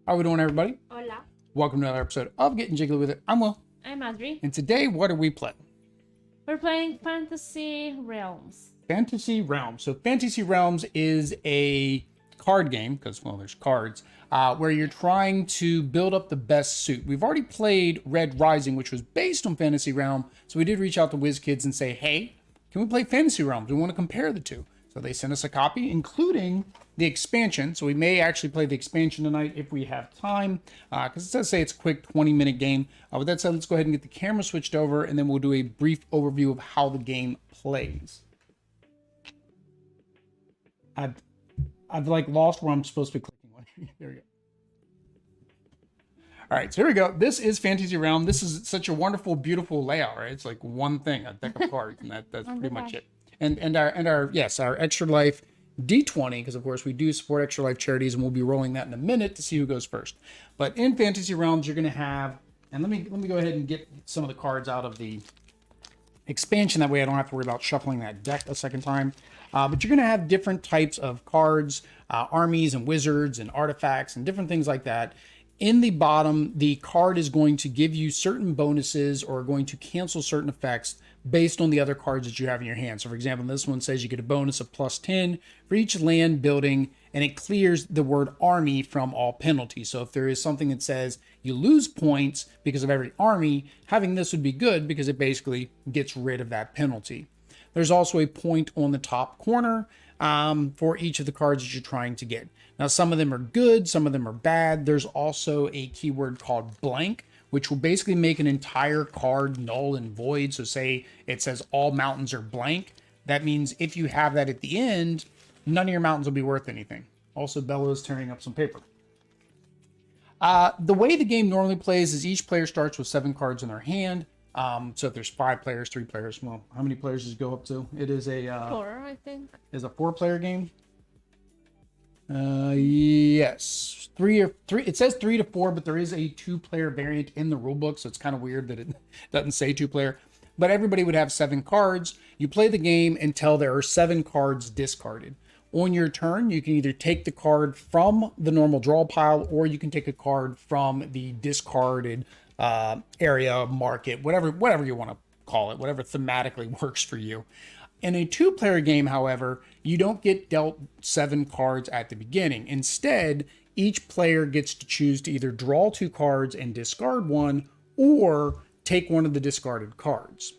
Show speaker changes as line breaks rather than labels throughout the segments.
How we doing, everybody?
Hola,
Welcome to another episode of Getting Jiggly With It. I'm Will,
I'm Adri.
and today, what are we playing?
We're playing Fantasy Realms.
Fantasy Realms. So Fantasy Realms is a card game, because, well, there's cards, where you're trying to build up the best suit. We've already played Red Rising, which was based on Fantasy Realm, so we did reach out to WizKids and say, hey, can we play Fantasy Realms? We want to compare the two. So they sent us a copy, including the expansion. So we may actually play the expansion tonight if we have time, because it does say it's a quick 20-minute game. With that said, let's go ahead and get the camera switched over, and then we'll do a brief overview of how the game plays. I've like lost where I'm supposed to be clicking on. There we go. All right, so here we go. This is Fantasy Realm. This is such a wonderful, beautiful layout, right? It's like one thing, a deck of cards, and that's pretty much it. And our Extra Life D20, because of course we do support Extra Life charities, and we'll be rolling that in a minute to see who goes first. But in Fantasy Realms, you're going to have, and let me go ahead and get some of the cards out of the expansion. That way I don't have to worry about shuffling that deck a second time. But you're going to have different types of cards, armies and wizards and artifacts and different things like that. In the bottom, the card is going to give you certain bonuses or going to cancel certain effects based on the other cards that you have in your hand. So for example, this one says you get a bonus of +10 for each land, building, and it clears the word army from all penalties. So if there is something that says you lose points because of every army, having this would be good because it basically gets rid of that penalty. There's also a point on the top corner for each of the cards that you're trying to get. Now, some of them are good, some of them are bad. There's also a keyword called blank, which will basically make an entire card null and void. So say it says all mountains are blank. That means if you have that at the end, none of your mountains will be worth anything. Also, Bella is tearing up some paper. The way the game normally plays is each player starts with 7 cards in their hand. So if there's 5 players, 3 players, well, how many players does it go up to? It is a
4, I think.
Is a 4-player game. Yes, 3 or 3. It says 3 to 4, but there is a 2-player variant in the rulebook, so it's kind of weird that it doesn't say 2-player. But everybody would have 7 cards. You play the game until there are 7 cards discarded. On your turn, you can either take the card from the normal draw pile, or you can take a card from the discarded area, market, whatever you want to call it, whatever thematically works for you. In a 2-player game, however, you don't get dealt 7 cards at the beginning. Instead, each player gets to choose to either draw 2 cards and discard 1, or take one of the discarded cards.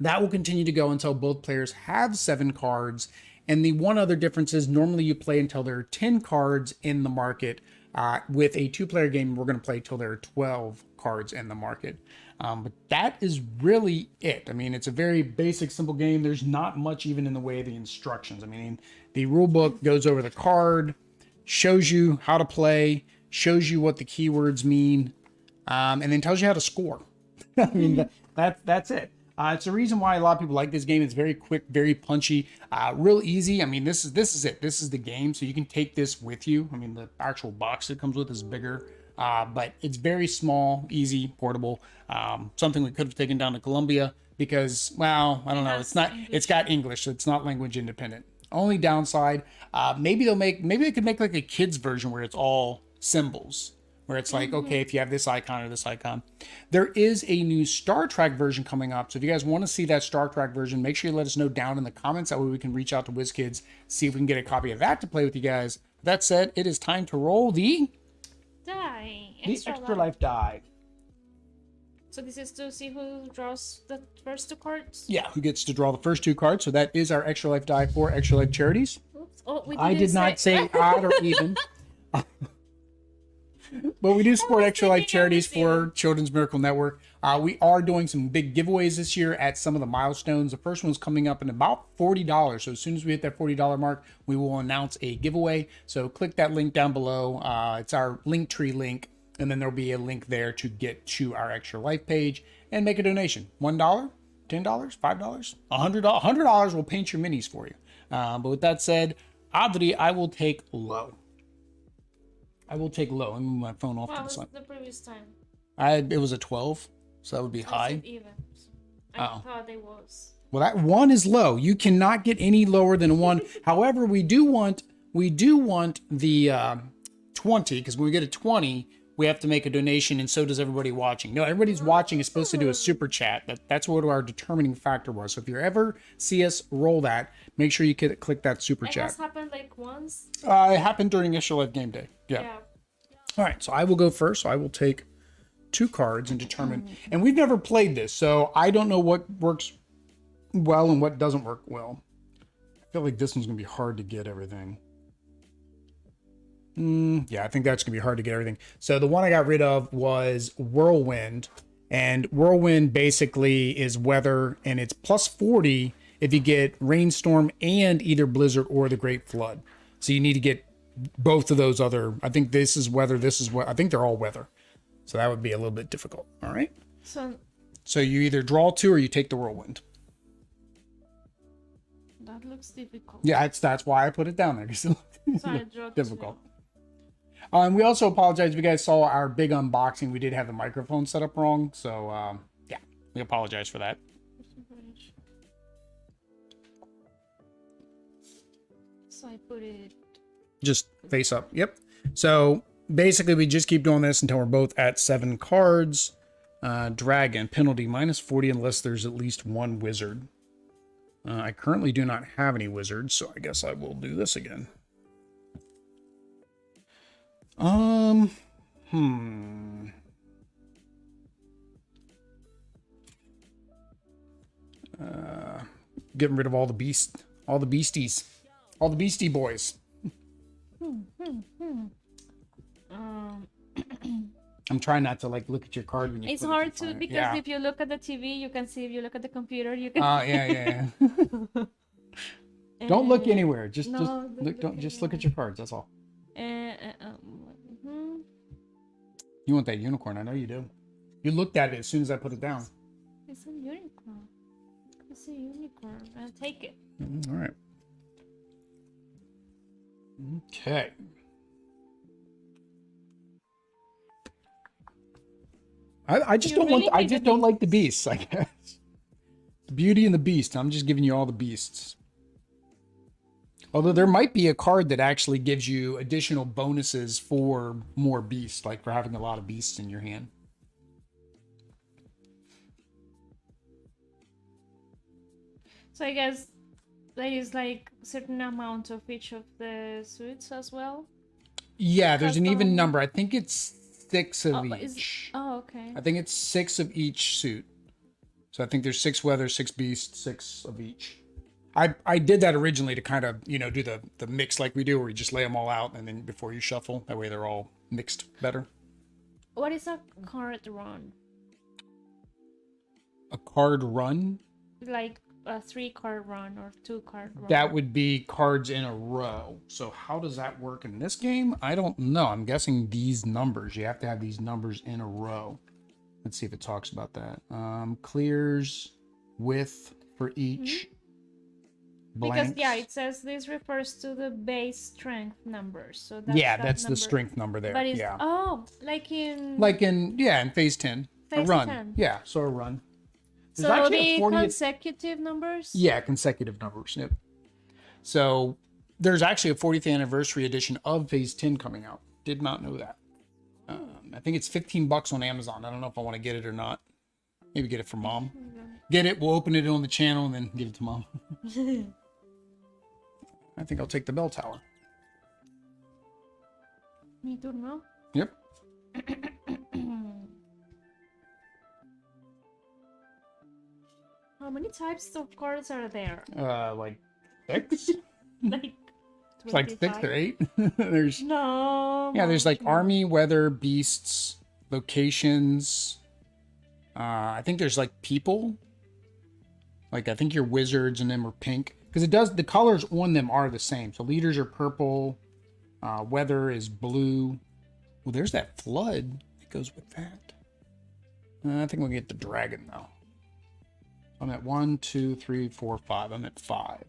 That will continue to go until both players have 7 cards. And the one other difference is normally you play until there are 10 cards in the market. With a 2-player game, we're going to play till there are 12 cards in the market. But that is really it. I mean, it's a very basic, simple game. There's not much even in the way of the instructions. I mean, the rule book goes over the card, shows you how to play, shows you what the keywords mean, and then tells you how to score. I mean, that's it. It's the reason why a lot of people like this game. It's very quick, very punchy, real easy. I mean, this is it. This is the game, so you can take this with you. I mean, the actual box it comes with is bigger, but it's very small, easy, portable. Something we could have taken down to Colombia because, well, I don't know. It's not. It's got English, so it's not language independent. Only downside, maybe they could make like a kids version where it's all symbols. Where it's like, okay, if you have this icon or this icon. There is a new Star Trek version coming up. So if you guys want to see that Star Trek version, make sure you let us know down in the comments. That way we can reach out to WizKids, see if we can get a copy of that to play with you guys. That said, it is time to roll the Extra Life die.
So this is to see who draws the first 2 cards?
Yeah, who gets to draw the first 2 cards. So that is our Extra Life die for Extra Life charities.
Oops. Oh,
I did not say odd or even. But we do support Extra Life charities for Children's Miracle Network. We are doing some big giveaways this year at some of the milestones. The first one's coming up in about $40. So as soon as we hit that $40 mark, we will announce a giveaway. So click that link down below. It's our Linktree link. And then there'll be a link there to get to our Extra Life page and make a donation. $1, $10, $5, $100. $100 will paint your minis for you. But with that said, Adri, I will take low. I will take low. Let me move my phone off to the side.
The previous time?
It was a 12, so that would be high.
Even. I thought it was.
Well, that 1 is low. You cannot get any lower than a 1. However, we do want the 20, because when we get to 20, we have to make a donation, and so does everybody watching. No, everybody's watching is supposed to do a super chat. That's what our determining factor was. So if you ever see us roll that, make sure you click that super
It
chat.
has happened like once.
It happened during Initial Live Game Day. Yeah. All right, so I will go first. So I will take 2 cards and determine. And we've never played this, so I don't know what works well and what doesn't work well. I feel like this one's going to be hard to get everything. Yeah, I think that's going to be hard to get everything. So the one I got rid of was Whirlwind. And Whirlwind basically is weather, and it's plus 40 if you get Rainstorm and either Blizzard or the Great Flood. So you need to get both of those other. I think this is weather, this is what. I think they're all weather. So that would be a little bit difficult. All right. So you either draw 2 or you take the Whirlwind.
That looks difficult.
Yeah, that's why I put it down there.
So I draw
difficult.
2.
We also apologize if you guys saw our big unboxing. We did have the microphone set up wrong. So, yeah, we apologize for that.
So I put it...
Just face up. Yep. So, basically, we just keep doing this until we're both at 7 cards. Dragon, penalty, minus 40 unless there's at least 1 wizard. I currently do not have any wizards, so I guess I will do this again. Getting rid of all the beasties, all the beastie boys. I'm trying not to like look at your card when you.
It's hard to because if you look at the TV, you can see. If you look at the computer, you can.
Yeah. Don't look anywhere. Just look at your cards. That's all. You want that unicorn? I know you do. You looked at it as soon as I put it down.
It's a unicorn. It's a unicorn. I'll take it.
All right. Okay. I just don't want. I just don't like the beasts. I guess. Beauty and the Beast. I'm just giving you all the beasts. Although there might be a card that actually gives you additional bonuses for more beasts, like for having a lot of beasts in your hand.
So I guess there is like a certain amount of each of the suits as well.
Yeah, there's an even number. I think it's 6 of each.
Okay.
I think it's 6 of each suit. So I think there's 6 weather, 6 beasts, 6 of each. I did that originally to kind of, do the mix like we do, where you just lay them all out and then before you shuffle. That way they're all mixed better.
What is a card run?
A card run?
Like a 3-card run or 2-card run.
That would be cards in a row. So how does that work in this game? I don't know. I'm guessing these numbers. You have to have these numbers in a row. Let's see if it talks about that. Clears width for each. Blanks.
Because it says this refers to the base strength numbers. So that's
the strength number there.
But it's like in
in phase 10.
Phase
a run.
10.
Yeah, so a run.
There's so the consecutive numbers?
Yeah, consecutive numbers. Yep. So there's actually a 40th anniversary edition of phase 10 coming out. Did not know that. I think it's $15 on Amazon. I don't know if I want to get it or not. Maybe get it for mom. Get it. We'll open it on the channel and then give it to mom. I think I'll take the bell tower.
Me too, no?
Yep.
How many types of cards are there?
Like 6?
Like
It's like 6 or 8. There's there's like army, weather, beasts, locations. I think there's like people. Like I think your wizards and them are pink because the colors on them are the same. So leaders are purple, weather is blue. Well, there's that flood that goes with that. I think we'll get the dragon though. I'm at 1, 2, 3, 4, 5. I'm at 5.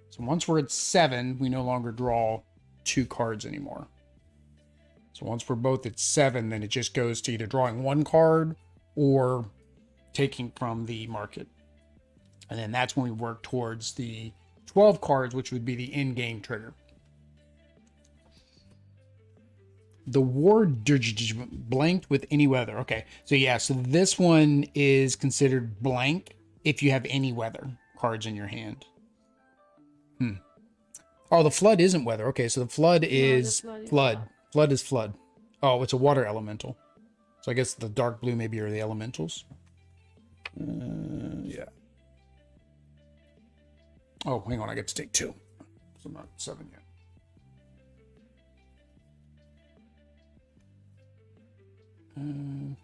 So once we're at 7, we no longer draw 2 cards anymore. So once we're both at 7, then it just goes to either drawing 1 card or taking from the market. And then that's when we work towards the 12 cards, which would be the in-game trigger. The war blanked with any weather. Okay, so yeah, so this one is considered blank if you have any weather cards in your hand. Oh, the flood isn't weather. Okay, so the flood
No,
is
the flood is
flood.
flood.
Flood is flood. Oh, it's a water elemental. So I guess the dark blue maybe are the elementals. Yeah. Oh, hang on, I get to take 2. So I'm not 7 yet.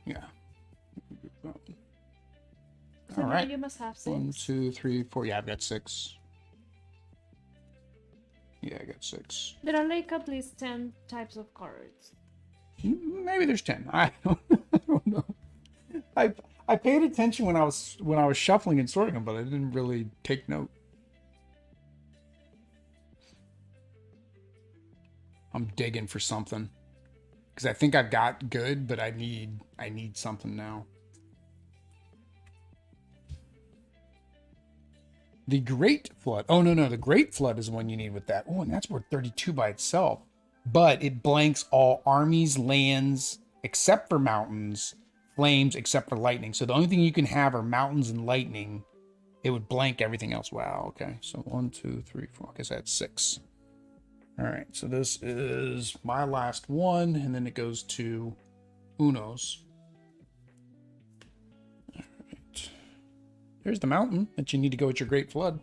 Yeah.
So
All
now
right.
you must have 6.
1, 2, 3, 4. Yeah, I've got 6. Yeah, I got 6.
There are like at least 10 types of cards.
Maybe there's 10. I don't know. I paid attention when I was shuffling and sorting them, but I didn't really take note. I'm digging for something because I think I've got good, but I need something now. The Great Flood. Oh, no. The Great Flood is the one you need with that. Oh, and that's worth 32 by itself. But it blanks all armies, lands, except for mountains, flames, except for lightning. So the only thing you can have are mountains and lightning. It would blank everything else. Wow. Okay. So 1, 2, 3, 4. I guess that's 6. All right. So this is my last one. And then it goes to Uno's. Here's the mountain that you need to go with your Great Flood.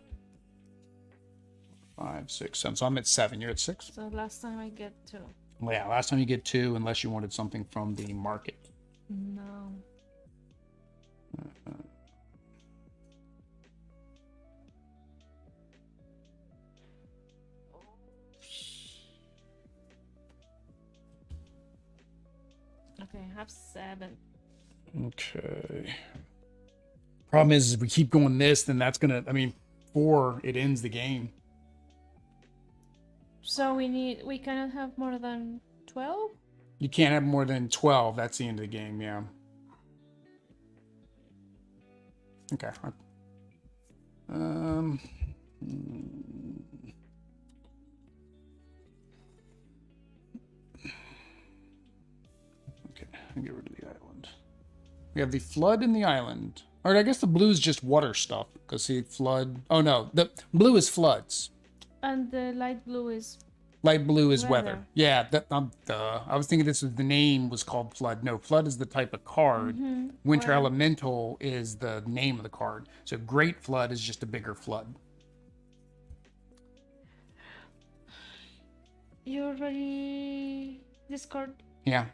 5, 6, 7. So I'm at 7. You're at 6?
So last time I get 2.
Well, yeah, last time you get 2, unless you wanted something from the market.
No. Okay, I have 7.
Okay. Problem is, if we keep going this, then that's gonna, 4, it ends the game.
So we cannot have more than 12?
You can't have more than 12. That's the end of the game, yeah. Okay. Okay, I'll get rid of the island. We have the flood in the island. Or I guess the blue is just water stuff. Because see, flood. Oh no, the blue is floods.
And the light blue is
Light blue is weather.
Weather.
Yeah, I was thinking this was the name was called flood. No, flood is the type of card. Winter
Wow.
elemental is the name of the card. So great flood is just a bigger flood.
You already discard.
Yeah.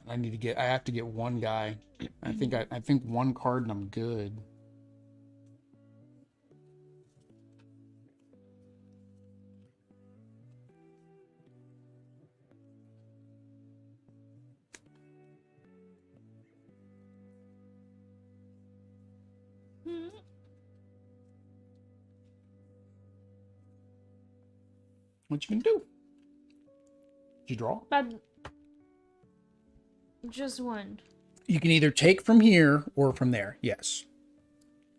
I have to get one guy. I think one card and I'm good. What you can do? Did you draw?
But just one.
You can either take from here or from there. Yes.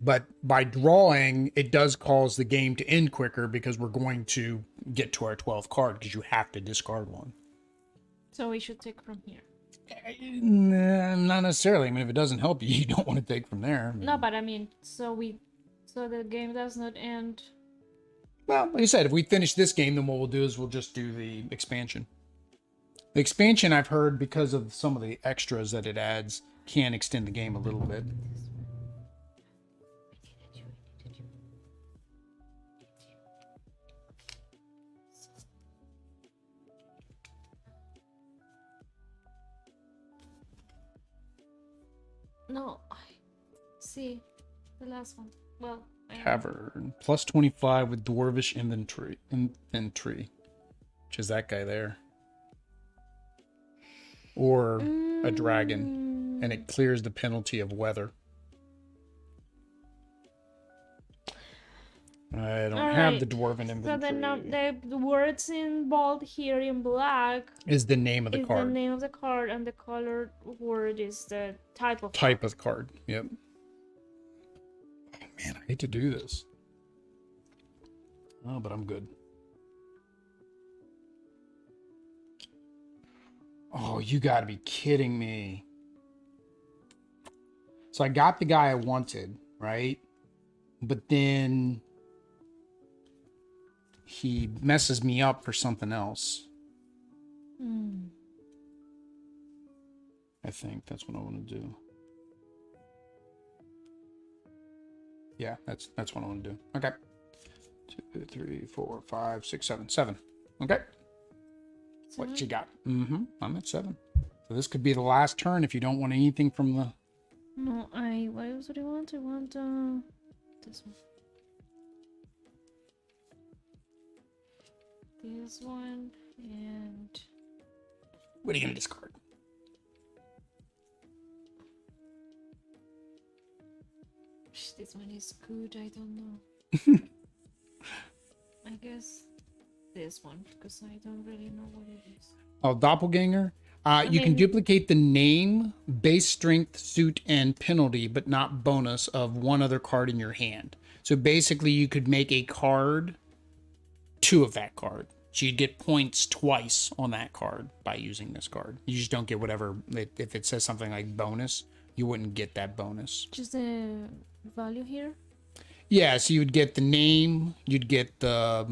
But by drawing, it does cause the game to end quicker because we're going to get to our 12th card because you have to discard one.
So we should take from here.
Nah, not necessarily. If it doesn't help you, you don't want to take from there.
No, but so the game does not end.
Well, like I said, if we finish this game, then what we'll do is we'll just do the expansion. The expansion, I've heard, because of some of the extras that it adds, can extend the game a little bit.
No, see the last one. Well,
Cavern. Plus 25 with Dwarvish Infantry, which is that guy there. Or a dragon. And it clears the penalty of weather. I don't have the Dwarven Infantry.
So the words in bold here in black
is the name of the card.
Is the name of the card, and the colored word is the type of
card. Yep. Oh, man, I hate to do this. Oh, but I'm good. Oh, you gotta be kidding me. So I got the guy I wanted, right? But then he messes me up for something else.
Hmm.
I think that's what I want to do. Yeah, that's what I want to do. Okay. 2, 3, 4, 5, 6, 7. 7. Okay. What you got? I'm at 7. So this could be the last turn if you don't want anything from the...
No, what else do I want? I want this one. This one and
What are you gonna discard?
this one is good. I don't know. I guess this one because I don't really know what it is.
Oh, doppelganger. You can
mean-
duplicate the name, base strength, suit, and penalty, but not bonus of one other card in your hand. So basically, you could make a card, 2 of that card. So you'd get points twice on that card by using this card. You just don't get whatever. If it says something like bonus, you wouldn't get that bonus.
Just the value here.
Yeah, so you'd get the name, you'd get the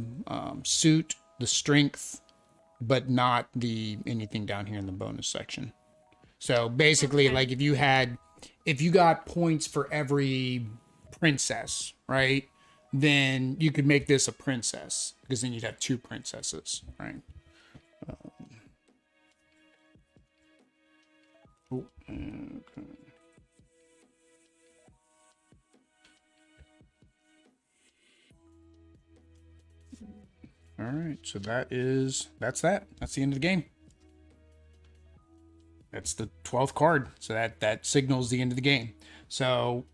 suit, the strength, but not the anything down here in the bonus section. So basically,
Okay.
like if you got points for every princess, right? Then you could make this a princess because then you'd have 2 princesses, right? Okay. All right, so that's that. That's the end of the game. That's the 12th card. So that signals the end of the game. So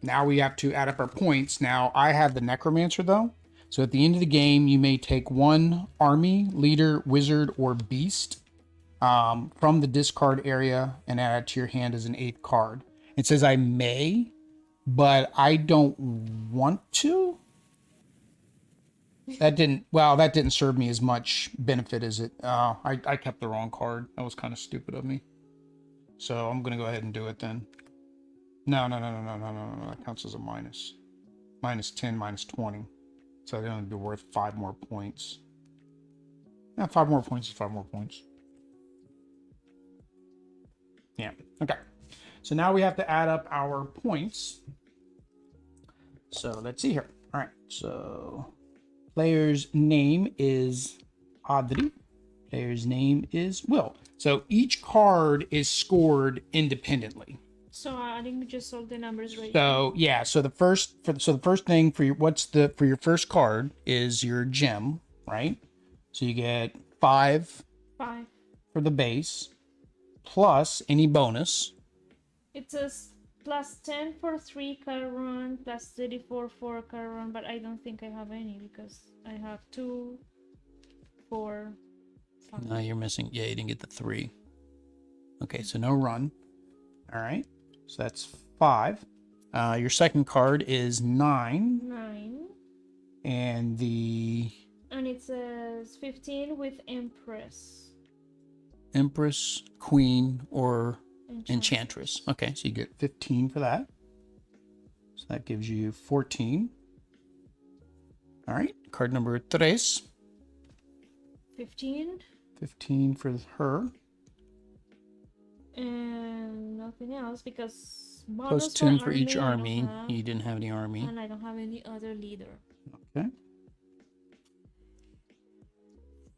now we have to add up our points. Now I have the necromancer though. So at the end of the game, you may take 1 army, leader, wizard, or beast from the discard area and add it to your hand as an 8th card. It says I may, but I don't want to. That didn't serve me as much benefit as it. I kept the wrong card. That was kind of stupid of me. So I'm gonna go ahead and do it then. No. That counts as a minus. Minus 10, minus 20. So it'd only be worth 5 more points. Yeah, 5 more points is 5 more points. Yeah. Okay. So now we have to add up our points. So let's see here. All right. So player's name is Audrey. Player's name is Will. So each card is scored independently.
So I think we just solved the numbers right.
So yeah, so the first thing for your first card is your gem, right? So you get 5
5.
for the base, plus any bonus.
It says plus 10 for 3 card run, plus 34 for card run, but I don't think I have any because I have 2, 4, 5.
No, you're missing. Yeah, you didn't get the 3. Okay, so no run. All right, so that's 5. Your second card is 9.
9.
And
it says 15 with Empress.
Empress, Queen, or Enchantress. Okay, so you get 15 for that. So that gives you 14. All right, card number 3.
15.
15 for her.
And nothing else because
Plus 10 for each army. You didn't have any army.
And I don't have any other leader.
Okay.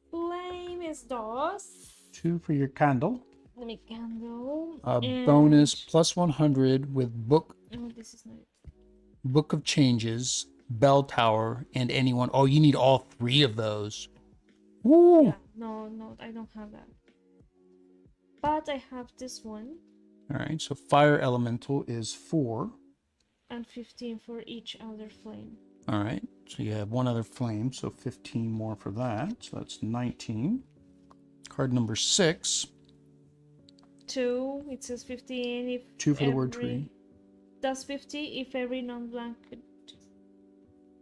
Flame is DOS.
2 for your candle.
Let me candle.
Bonus plus 100 with book
Oh, this is not it.
Book of Changes, Bell Tower, and anyone. Oh, you need all 3 of those. Woo!
Yeah, no, I don't have that. But I have this one.
All right, so Fire Elemental is 4.
And 15 for each other flame.
All right, so you have 1 other flame, so 15 more for that. So that's 19. Card number 6.
2. It says 15 if
2 for the word tree.
Does 50 if every non-blanket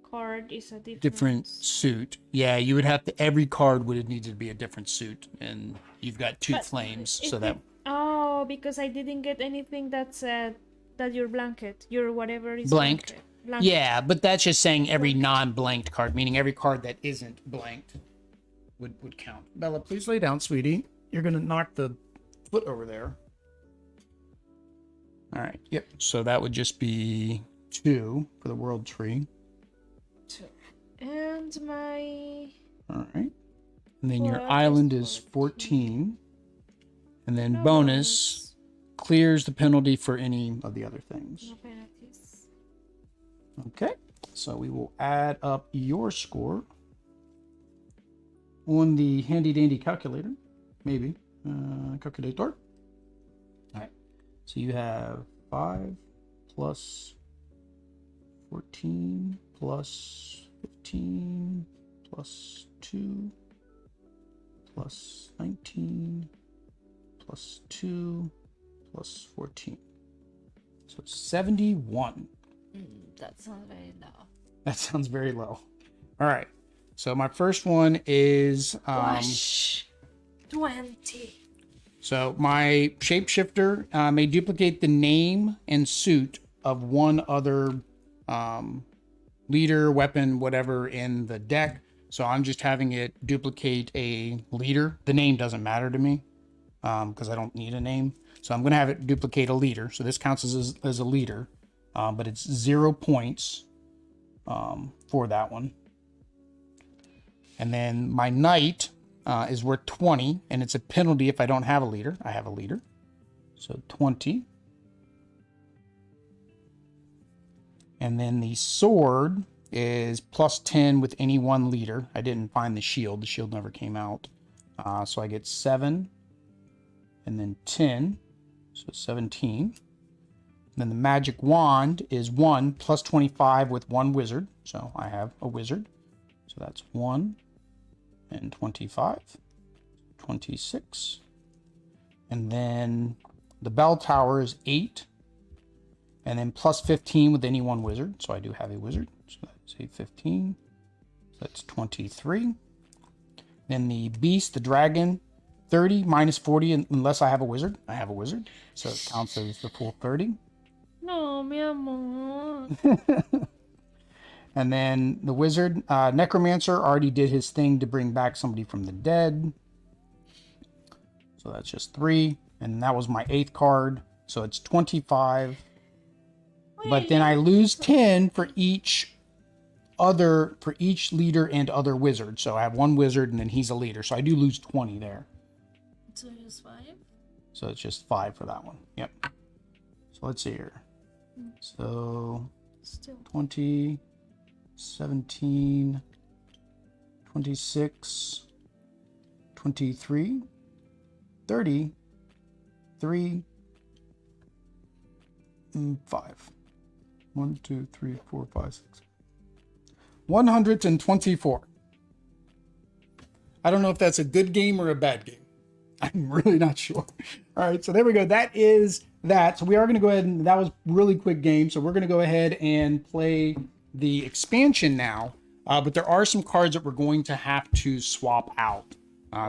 card is a
Different suit. Yeah, you would have to. Every card would have needed to be a different suit, and you've got two
But
flames.
it
So that
did- oh, because I didn't get anything that said that your blanket, your whatever is
blanked.
blanket.
Yeah, but that's just saying every non-blanked card, meaning every card that isn't blanked would count. Bella, please lay down, sweetie. You're gonna knock the foot over there. All right. Yep. So that would just be 2 for the world tree.
2. And my
All right. And then your
What
island
is
is 14. And then
no
bonus clears the penalty for any of the other things.
No penalties.
Okay. So we will add up your score on the handy dandy calculator. Maybe. Calculator. All right. So you have 5 plus 14 plus 15 plus 2 plus 19 plus 2 plus 14. So it's 71.
That sounds very low.
That sounds very low. All right. So my first one is
20.
so my shapeshifter may duplicate the name and suit of one other leader, weapon, whatever in the deck. So I'm just having it duplicate a leader. The name doesn't matter to me because I don't need a name. So I'm going to have it duplicate a leader. So this counts as a leader, but it's 0 points for that one. And then my knight is worth 20, and it's a penalty if I don't have a leader. I have a leader. So 20. And then the sword is plus 10 with any one leader. I didn't find the shield. The shield never came out. So I get 7 and then 10. So 17. And then the magic wand is 1 plus 25 with 1 wizard. So I have a wizard. So that's 1 and 25. 26. And then the bell tower is 8. And then plus 15 with any one wizard. So I do have a wizard. So that's a 15. So that's 23. Then the beast, the dragon, 30 minus 40 unless I have a wizard. I have a wizard. So it counts as the full 30.
No, mi amor.
And then the wizard, necromancer, already did his thing to bring back somebody from the dead. So that's just 3. And that was my 8th card. So it's 25. But then I lose 10 for each leader and other wizard. So I have 1 wizard and then he's a leader. So I do lose 20 there.
So just 5?
So it's just 5 for that one. Yep. So let's see here. So
Still.
20, 17, 26, 23, 30, 3, and 5. 1, 2, 3, 4, 5, 6. 124. I don't know if that's a good game or a bad game. I'm really not sure. All right, so there we go. That is that. So we are going to go ahead and that was really quick game. So we're going to go ahead and play the expansion now. But there are some cards that we're going to have to swap out.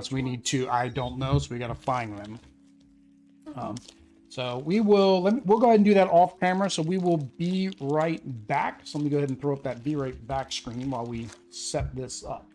So we need to, I don't know, so we got to find them. So we'll go ahead and do that off camera. So we will be right back. So let me go ahead and throw up that be right back screen while we set this up.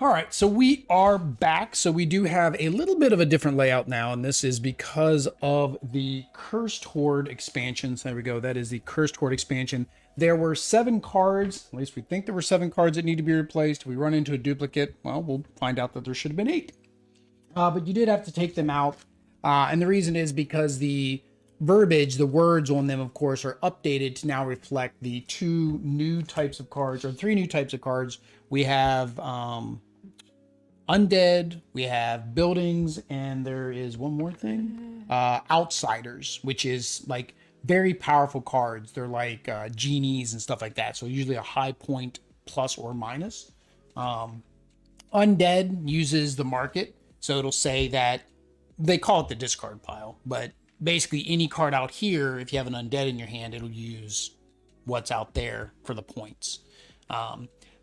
All right, so we are back. So we do have a little bit of a different layout now, and this is because of the Cursed Horde expansion. So there we go. That is the Cursed Horde expansion. There were 7 cards, at least we think there were 7 cards that need to be replaced. If we run into a duplicate, well, we'll find out that there should have been 8. But you did have to take them out. And the reason is because the verbiage, the words on them, of course, are updated to now reflect the 2 new types of cards, or 3 new types of cards. We have undead, we have buildings, and there is one more thing, outsiders, which is like very powerful cards. They're like genies and stuff like that. So usually a high point plus or minus. Undead uses the market. So it'll say that they call it the discard pile, but basically any card out here, if you have an undead in your hand, it'll use what's out there for the points.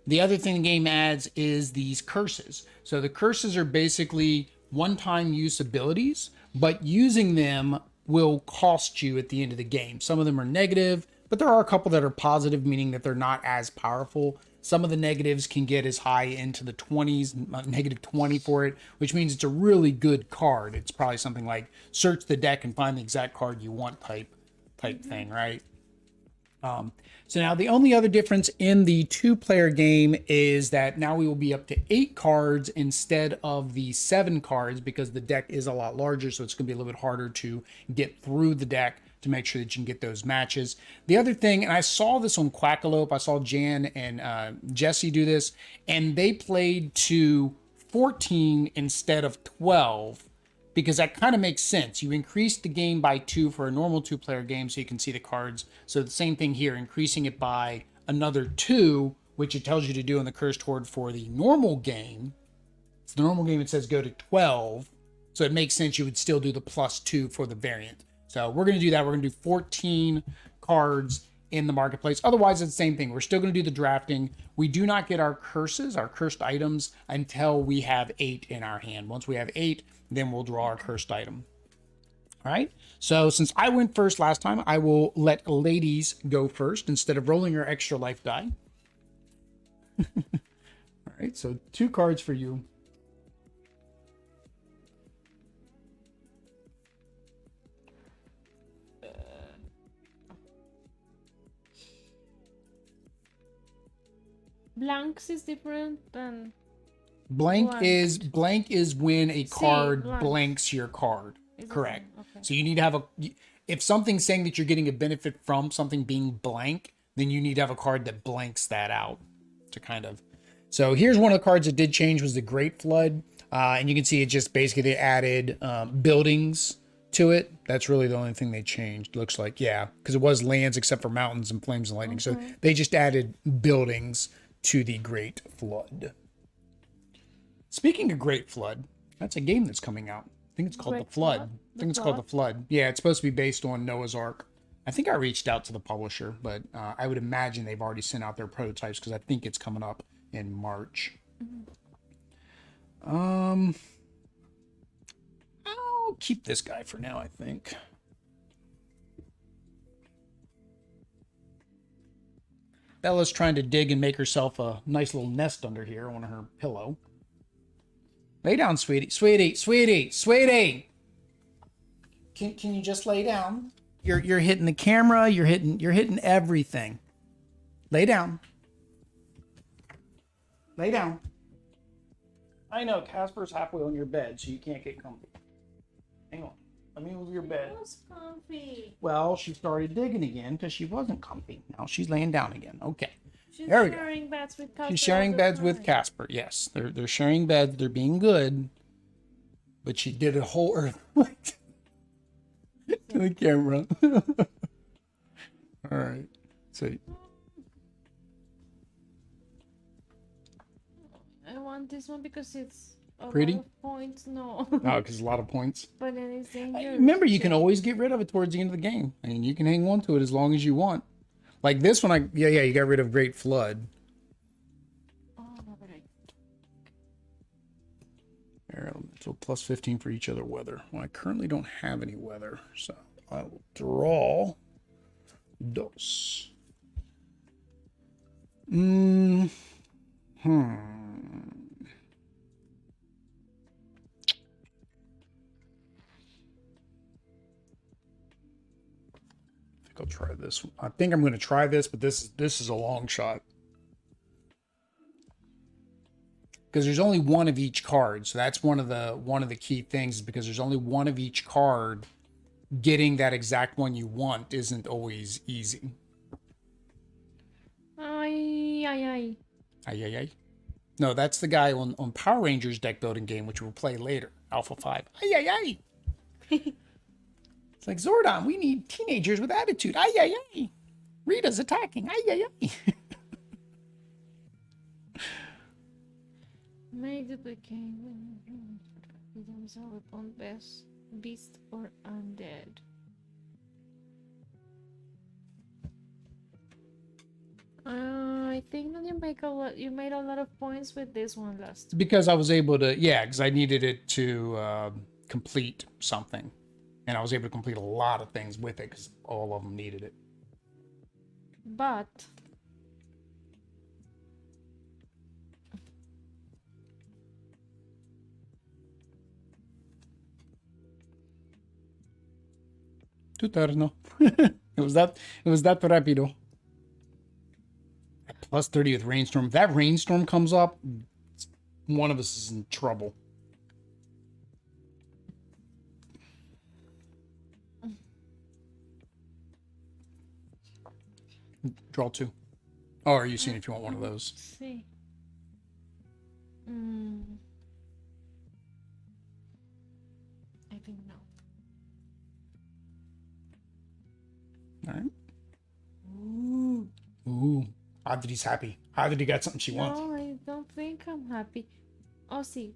The other thing the game adds is these curses. So the curses are basically one-time use abilities, but using them will cost you at the end of the game. Some of them are negative, but there are a couple that are positive, meaning that they're not as powerful. Some of the negatives can get as high into the 20s, negative 20 for it, which means it's a really good card. It's probably something like search the deck and find the exact card you want type thing, right? So now the only other difference in the 2-player game is that now we will be up to 8 cards instead of the 7 cards, because the deck is a lot larger, so it's going to be a little bit harder to get through the deck to make sure that you can get those matches. The other thing, and I saw this on Quackalope, I saw Jan and Jesse do this, and they played to 14 instead of 12, because that kind of makes sense. You increase the game by 2 for a normal 2-player game so you can see the cards. So the same thing here, increasing it by another 2, which it tells you to do in the Cursed Horde for the normal game. It's the normal game, it says go to 12. So it makes sense you would still do the +2 for the variant. So we're going to do that. We're going to do 14 cards in the marketplace. Otherwise, it's the same thing. We're still going to do the drafting. We do not get our curses, our cursed items, until we have 8 in our hand. Once we have 8, then we'll draw our cursed item. All right. So since I went first last time, I will let ladies go first instead of rolling your extra life die. All right. So 2 cards for you.
Blanks is different than
Blank is when a card
blank.
blanks your card. Correct.
Okay.
So you need to have if something's saying that you're getting a benefit from something being blank, then you need to have a card that blanks that out to kind of. So here's one of the cards that did change was the Great Flood. And you can see it just basically they added buildings to it. That's really the only thing they changed. Looks like, yeah, because it was lands except for mountains and flames and lightning. So they just added buildings to the Great Flood. Speaking of Great Flood, that's a game that's coming out. I think it's called The Flood. I think it's called The Flood. Yeah, it's supposed to be based on Noah's Ark. I think I reached out to the publisher, but I would imagine they've already sent out their prototypes because I think it's coming up in March. I'll keep this guy for now, I think. Bella's trying to dig and make herself a nice little nest under here on her pillow. Lay down, sweetie. Sweetie, sweetie, sweetie. Can you just lay down? You're hitting the camera, you're hitting everything. Lay down. Lay down. I know, Casper's halfway on your bed, so you can't get comfy. Hang on. Let me move your bed.
It was comfy.
Well, she started digging again because she wasn't comfy. Now she's laying down again. Okay.
She's
There we go.
sharing beds with Casper.
She's sharing
all the
beds with
time.
Casper. Yes, they're sharing beds. They're being good. But she did a whole earthquake to the camera. All right. So
I want this one because it's a
Pretty?
lot of points. No.
oh, because a lot of points.
But then it's dangerous.
Remember, you can always get rid of it towards the end of the game. I mean, you can hang on to it as long as you want. Like this one, you got rid of Great Flood.
Oh, no, but
Air elemental plus 15 for each other weather. Well, I currently don't have any weather, so I will draw dos. try this one. I think I'm going to try this, but this is a long shot. Because there's only one of each card. So that's one of the key things, is because there's only one of each card. Getting that exact one you want isn't always easy.
Ay, ay, ay.
Ay, ay, ay. No, that's the guy on Power Rangers deck building game, which we'll play later. Alpha 5. Ay, ay, ay. It's like, Zordon, we need teenagers with attitude. Ay, ay, ay. Rita's attacking. Ay, ay, ay.
Make duplicate themselves on best beast or undead. I think that you made a lot of points with this one last.
Because I was able to, yeah, because I needed it to complete something. And I was able to complete a lot of things with it because all of them needed it.
But
Tu turno. It was that rapido. Plus 30 with rainstorm. If that rainstorm comes up, one of us is in trouble. Draw 2. Oh, are you seeing if you want one of those?
See. I think no.
All right. Ooh. Adri's happy. Adri got something she wants.
No, I don't think I'm happy. Oh, see.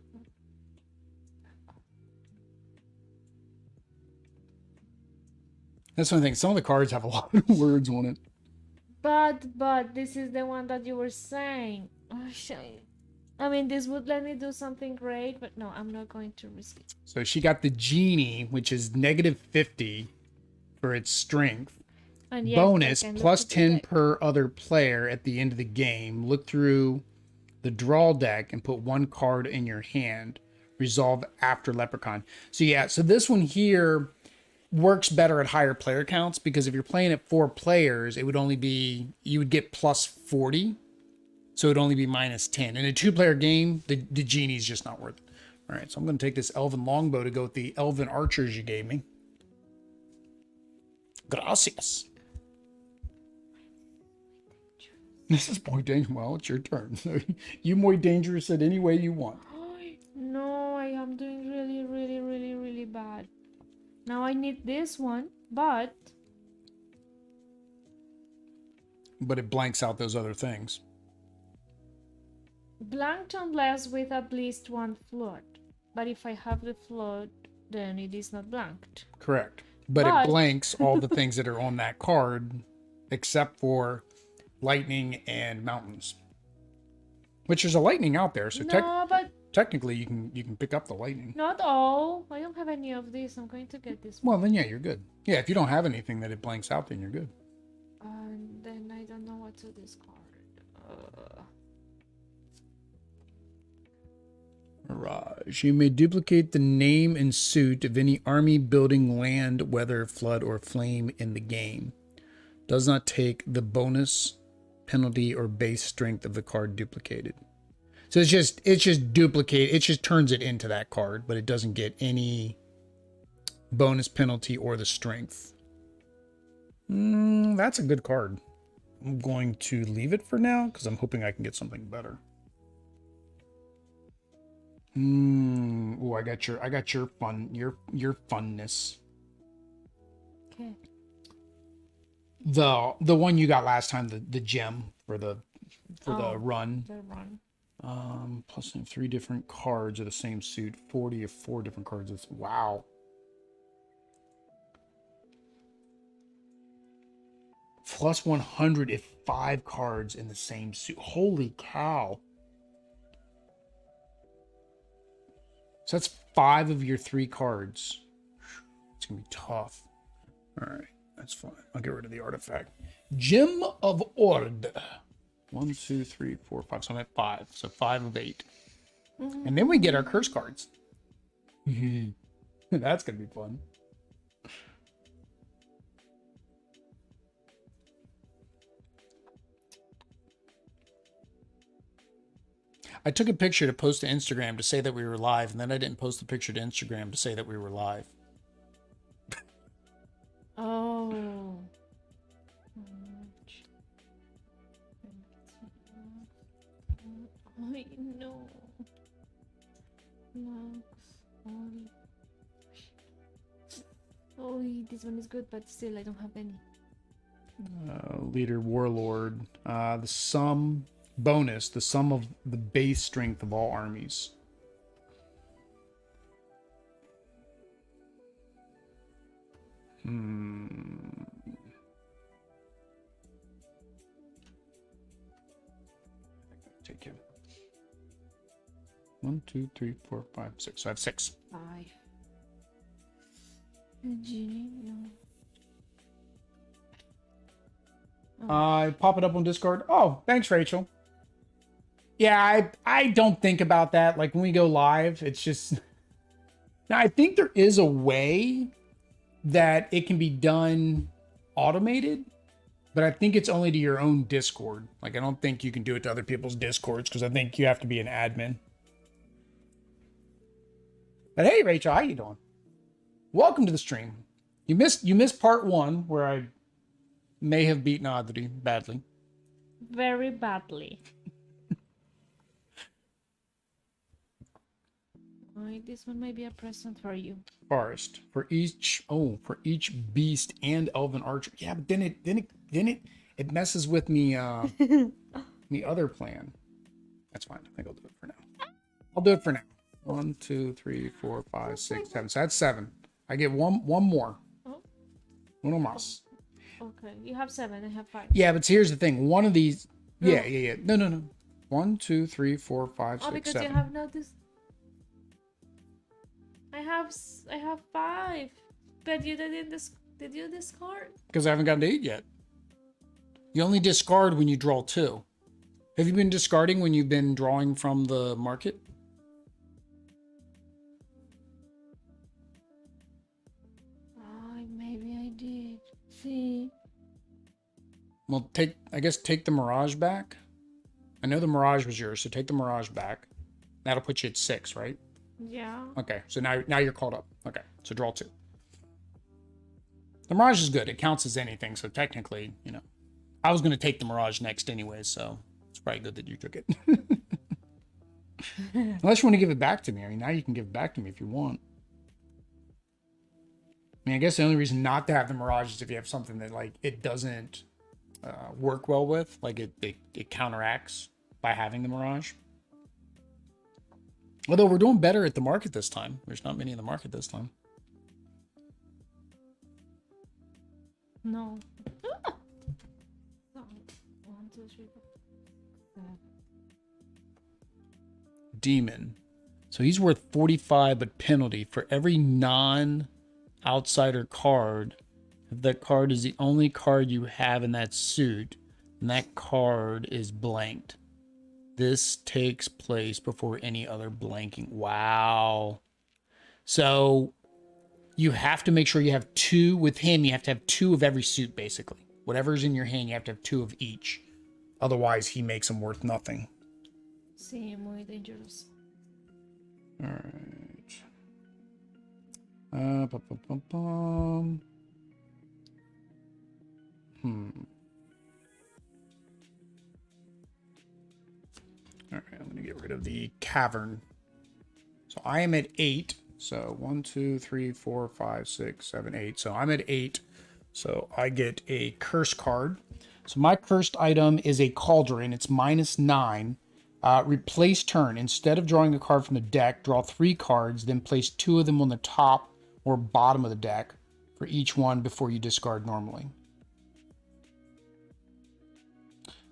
That's one thing. Some of the cards have a lot of words on it.
But this is the one that you were saying. Oh, I mean, this would let me do something great, but no, I'm not going to risk it.
So she got the genie, which is negative 50 for its strength.
And yes,
Bonus plus 10 per other player at the end of the game. Look through the draw deck and put one card in your hand. Resolve after Leprechaun. So yeah, so this one here works better at higher player counts, because if you're playing at 4 players, it would only be, you would get plus 40. So it'd only be minus 10. In a 2-player game, the genie's just not worth it. All right, so I'm going to take this Elven Longbow to go with the Elven Archers you gave me. Gracias. This is more dangerous. Well, it's your turn. So you more dangerous it any way you want.
No, I am doing really, really, really, really bad. Now I need this one, but
it blanks out those other things.
blanked unless with at least one flood. But if I have the flood, then it is not blanked.
Correct. But it blanks all the things that are on that card, except for lightning and mountains. Which there's a lightning out there, so technically you can pick up the lightning.
Not all. I don't have any of these. I'm going to get this one.
Well, then yeah, you're good. Yeah, if you don't have anything that it blanks out, then you're good.
And then I don't know what to discard.
Mirage. You may duplicate the name and suit of any army, building, land, weather, flood, or flame in the game. Does not take the bonus, penalty, or base strength of the card duplicated. So it's just duplicate. It just turns it into that card, but it doesn't get any bonus, penalty, or the strength. That's a good card. I'm going to leave it for now because I'm hoping I can get something better. Oh, I got your funness.
Okay.
The one you got last time, the gem for the run.
The run.
Plus 3 different cards of the same suit. 40 of 4 different cards. It's wow. Plus 100 if 5 cards in the same suit. Holy cow. So that's 5 of your 3 cards. It's going to be tough. All right. That's fine. I'll get rid of the artifact. Gem of Ord. 1, 2, 3, 4, 5. So I'm at 5. So 5 of 8. And then we get our curse cards. That's going to be fun. I took a picture to post to Instagram to say that we were live, and then I didn't post the picture to Instagram to say that we were live.
Oh. I know. Oh, this one is good, but still I don't have any.
Leader Warlord. The sum bonus, the sum of the base strength of all armies. Take him. 1, 2, 3, 4, 5, 6. So I have 6.
5. Genie, no.
I pop it up on Discord. Oh, thanks, Rachel. Yeah, I don't think about that. Like when we go live, it's just. Now I think there is a way that it can be done automated, but I think it's only to your own Discord. Like I don't think you can do it to other people's Discords because I think you have to be an admin. But hey, Rachel, how you doing? Welcome to the stream. You missed part 1 where I may have beaten Audrey badly.
Very badly. This one might be a present for you.
Forest for each beast and elven archer. Yeah, but then it messes with me the other plan. That's fine. I think I'll do it for now. I'll do it for now. 1, 2, 3, 4, 5, 6, 7. So that's 7. I get one more.
Oh.
Uno más.
Okay, you have 7. I have 5.
Yeah, but here's the thing. One of these. Yeah. No. 1, 2, 3, 4, 5, 6, 7.
Because you have noticed. I have 5. But you didn't. Did you discard?
Because I haven't gotten to 8 yet. You only discard when you draw 2. Have you been discarding when you've been drawing from the market?
Maybe I did. See.
Well, take the Mirage back. I know the Mirage was yours, so take the Mirage back. That'll put you at 6, right?
Yeah.
Okay, so now you're caught up. Okay, so draw 2. The Mirage is good. It counts as anything, so technically, I was going to take the Mirage next anyway, so it's probably good that you took it. Unless you want to give it back to me. I mean, now you can give it back to me if you want. I mean, I guess the only reason not to have the Mirage is if you have something that, like, it doesn't work well with. Like, it counteracts by having the Mirage. Although we're doing better at the market this time. There's not many in the market this time.
No. 1, 2, 3, 4.
Demon. So he's worth 45, but penalty for every non-outsider card. If that card is the only card you have in that suit, and that card is blanked. This takes place before any other blanking. Wow. So you have to make sure you have 2 with him. You have to have 2 of every suit, basically. Whatever's in your hand, you have to have 2 of each. Otherwise, he makes them worth nothing.
Sí, muy dangerous.
All right. All right, I'm going to get rid of the cavern. So I am at 8. So 1, 2, 3, 4, 5, 6, 7, 8. So I'm at 8. So I get a curse card. So my cursed item is a cauldron. It's -9. Replace turn. Instead of drawing a card from the deck, draw 3 cards, then place 2 of them on the top or bottom of the deck for each one before you discard normally.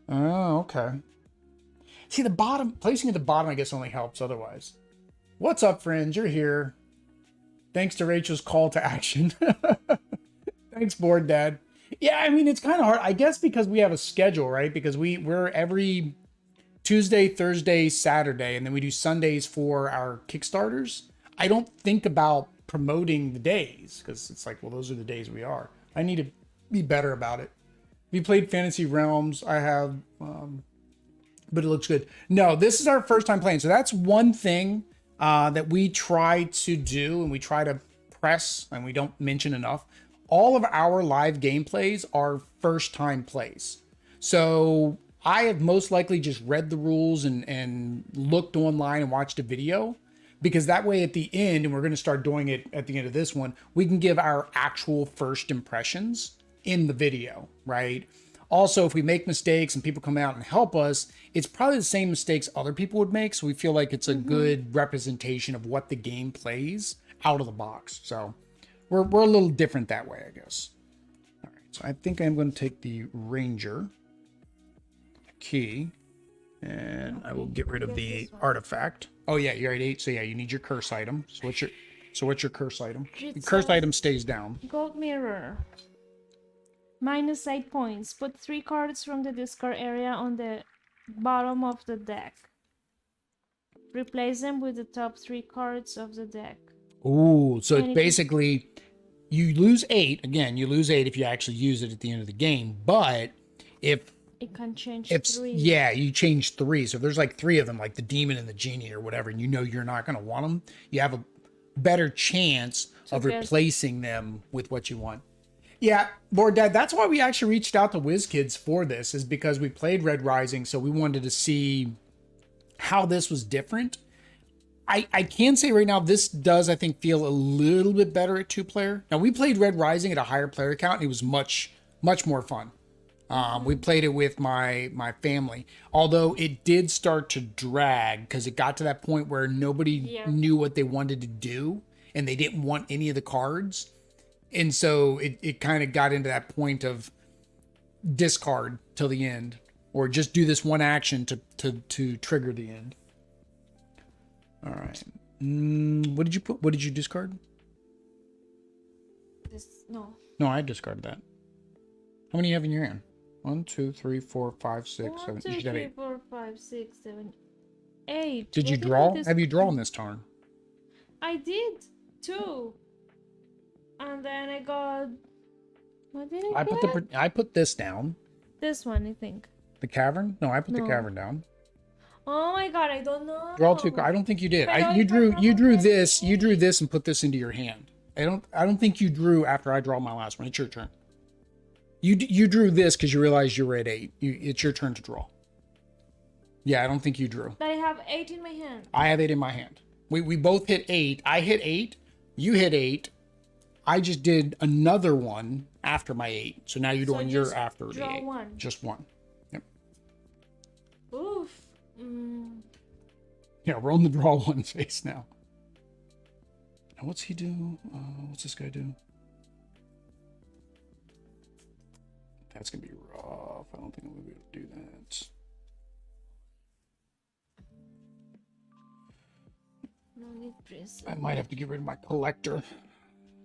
Oh, okay. See, the bottom, placing at the bottom, I guess, only helps otherwise. What's up, friends? You're here. Thanks to Rachel's call to action. Thanks, Board Dad. Yeah, I mean, it's kind of hard, I guess, because we have a schedule, right? Because we're every Tuesday, Thursday, Saturday, and then we do Sundays for our Kickstarters. I don't think about promoting the days because it's like, well, those are the days we are. I need to be better about it. We played Fantasy Realms. I have but it looks good. No, this is our first time playing. So that's one thing that we try to do and we try to press and we don't mention enough. All of our live gameplays are first time plays. So I have most likely just read the rules and looked online and watched a video, because that way at the end, and we're going to start doing it at the end of this one, we can give our actual first impressions in the video, right? Also, if we make mistakes and people come out and help us, it's probably the same mistakes other people would make. So we feel like it's a good representation of what the game plays out of the box. So we're a little different that way, I guess. All right, so I think I'm going to take the Ranger key and I will get rid of the artifact. Oh yeah, you're at 8. So yeah, you need your curse item. So what's your curse item? The curse item stays down.
Gold mirror. -8 points. Put 3 cards from the discard area on the bottom of the deck. Replace them with the top 3 cards of the deck.
Ooh, so it's basically you lose 8. Again, you lose 8 if you actually use it at the end of the game. But if
it can change 3.
Yeah, you change 3. So if there's like 3 of them, like the demon and the genie or whatever, and you know you're not going to want them, you have a better chance of replacing them with what you want. Yeah, Board Dad, that's why we actually reached out to WizKids for this, is because we played Red Rising, so we wanted to see how this was different. I can say right now, this does, I think, feel a little bit better at 2-player. Now, we played Red Rising at a higher player count, and it was much more fun. We played it with my family, although it did start to drag because it got to that point where nobody knew what they wanted to do, and they didn't want any of the cards. And so it kind of got into that point of discard till the end, or just do this one action to trigger the end. All right. What did you put? What did you discard?
No,
I discarded that. How many you have in your hand? 1, 2, 3, 4, 5, 6, 7.
1, 2, 3, 4, 5, 6, 7, 8.
Did you draw? Have you drawn this turn?
I did 2. And then I got... What did I get?
I put this down.
This one, I think.
The cavern? No, I put the cavern down.
Oh my god, I don't know.
Draw 2. I don't think you did. You drew this. You drew this and put this into your hand. I don't think you drew after I draw my last one. It's your turn. You drew this because you realized you were at 8. It's your turn to draw. Yeah, I don't think you drew.
But I have 8 in my hand.
I have 8 in my hand. We both hit 8. I hit 8. You hit 8. I just did another one after my 8. So now you're doing your after the 8.
One.
Just one. Yep.
Oof.
Yeah, we're on the draw 1 phase now. Now what's he do? What's this guy do? That's going to be rough. I don't think I'm going to be able to do that.
No need princess.
I might have to get rid of my collector.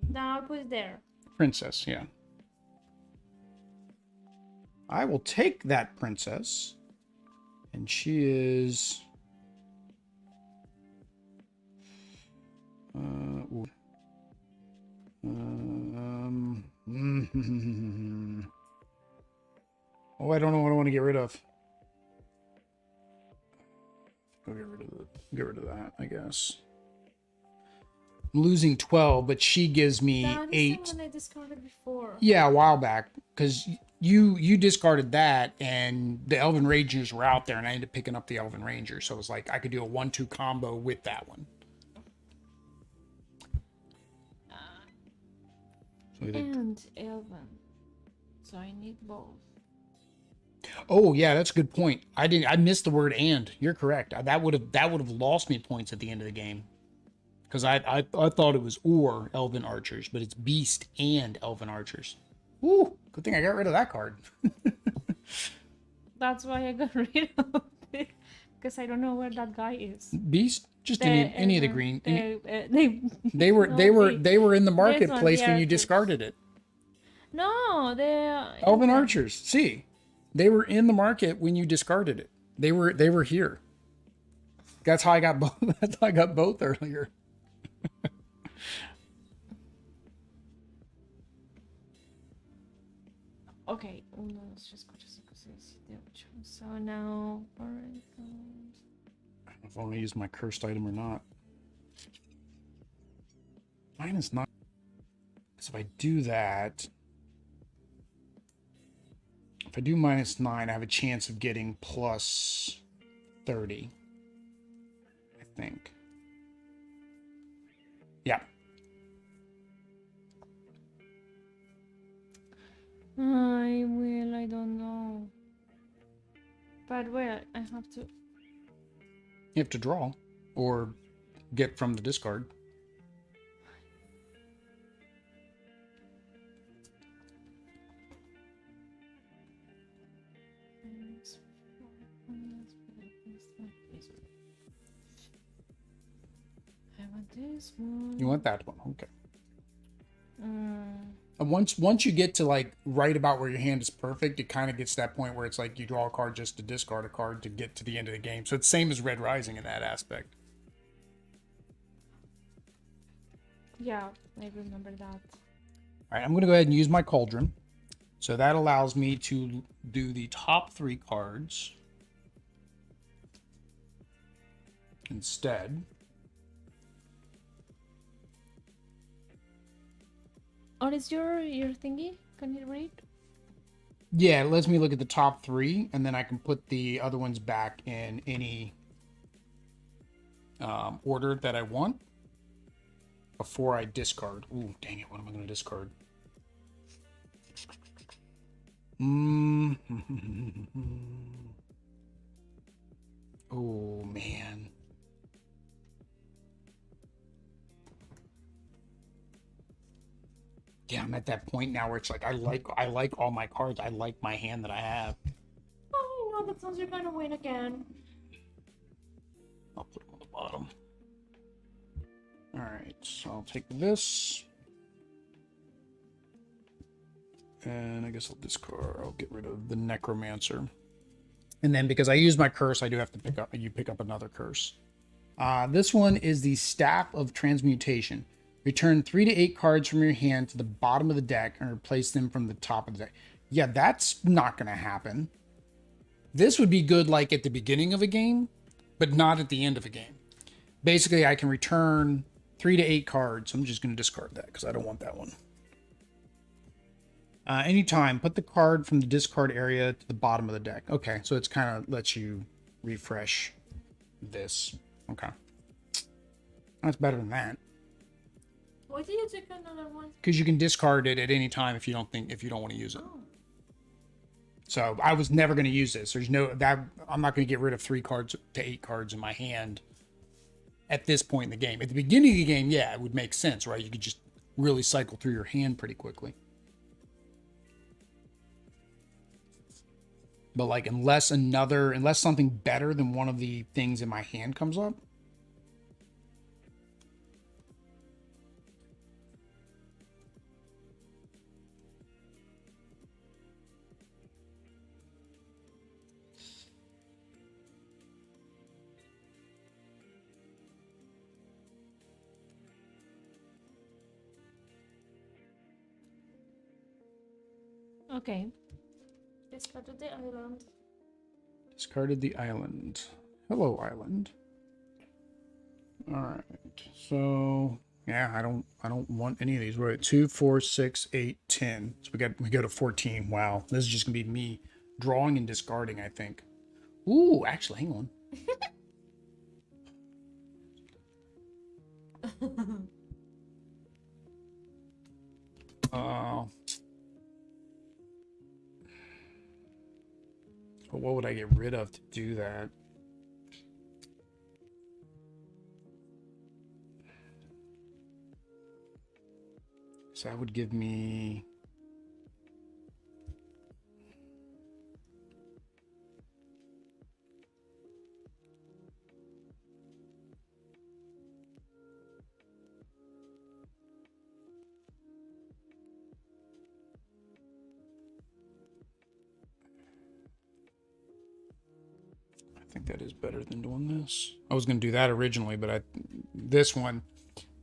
Now I'll put it there.
Princess, yeah. I will take that princess. And she is... Oh, I don't know what I want to get rid of. I'll get rid of that, I guess. I'm losing 12, but she gives me 8.
That is the one I discarded before.
Yeah, a while back, because you discarded that, and the Elven Rangers were out there, and I ended up picking up the Elven Ranger. So it was like I could do a 1-2 combo with that one.
And Elven, so I need both.
Oh yeah, that's a good point. I missed the word "and." You're correct. That would have lost me points at the end of the game, because I thought it was or Elven Archers, but it's Beast and Elven Archers. Ooh, good thing I got rid of that card.
That's why I got rid of it, because I don't know where that guy is.
Beast, just any of the green. They were in the
This
marketplace
one,
when you
yeah,
discarded it.
No, they
Elven Archers. See, they were in the market when you discarded it. They were here. That's how I got both. That's how I got both earlier.
Ok, 1, 2, 3, 4, 5, 6, 7, 8, So now,
If I want to use my cursed item or not. -9. So if I do that, if I do -9, I have a chance of getting plus 30. I think. Yeah.
I don't know. But well, I have to.
You have to draw or get from the discard.
I want this one.
You want that one, okay. And once you get to like right about where your hand is perfect, it kind of gets to that point where it's like you draw a card just to discard a card to get to the end of the game. So it's same as Red Rising in that aspect.
Yeah, I remember that.
All right, I'm going to go ahead and use my Cauldron. So that allows me to do the top 3 cards instead.
What is your thingy? Can you read?
Yeah, it lets me look at the top 3, and then I can put the other ones back in any order that I want before I discard. Ooh, dang it, what am I going to discard? Oh, man. Yeah, I'm at that point now where it's like I like all my cards. I like my hand that I have.
Oh no, that sounds you're gonna win again.
I'll put them on the bottom. All right, so I'll take this, and I guess I'll discard. I'll get rid of the Necromancer, and then because I use my curse, I do have to pick up another curse. This one is the Staff of Transmutation. Return 3 to 8 cards from your hand to the bottom of the deck and replace them from the top of the deck. Yeah, that's not going to happen. This would be good like at the beginning of a game, but not at the end of a game. Basically, I can return 3 to 8 cards. I'm just going to discard that because I don't want that one. Anytime, put the card from the discard area to the bottom of the deck. Okay, so it's kind of lets you refresh this. Okay. That's better than that.
Why did you take another one?
Because you can discard it at any time if you don't want to use it.
Oh.
So I was never going to use this. There's no that I'm not going to get rid of 3 cards to 8 cards in my hand at this point in the game. At the beginning of the game, yeah, it would make sense, right? You could just really cycle through your hand pretty quickly. But like unless something better than one of the things in my hand comes up.
Okay. Discarded the island.
Discarded the island. Hello, island. All right. So yeah, I don't want any of these. We're at 2, 4, 6, 8, 10. So we go to 14. Wow, this is just gonna be me drawing and discarding, I think. Ooh, actually, hang on. But what would I get rid of to do that? So that would give me... I think that is better than doing this. I was going to do that originally, but this one,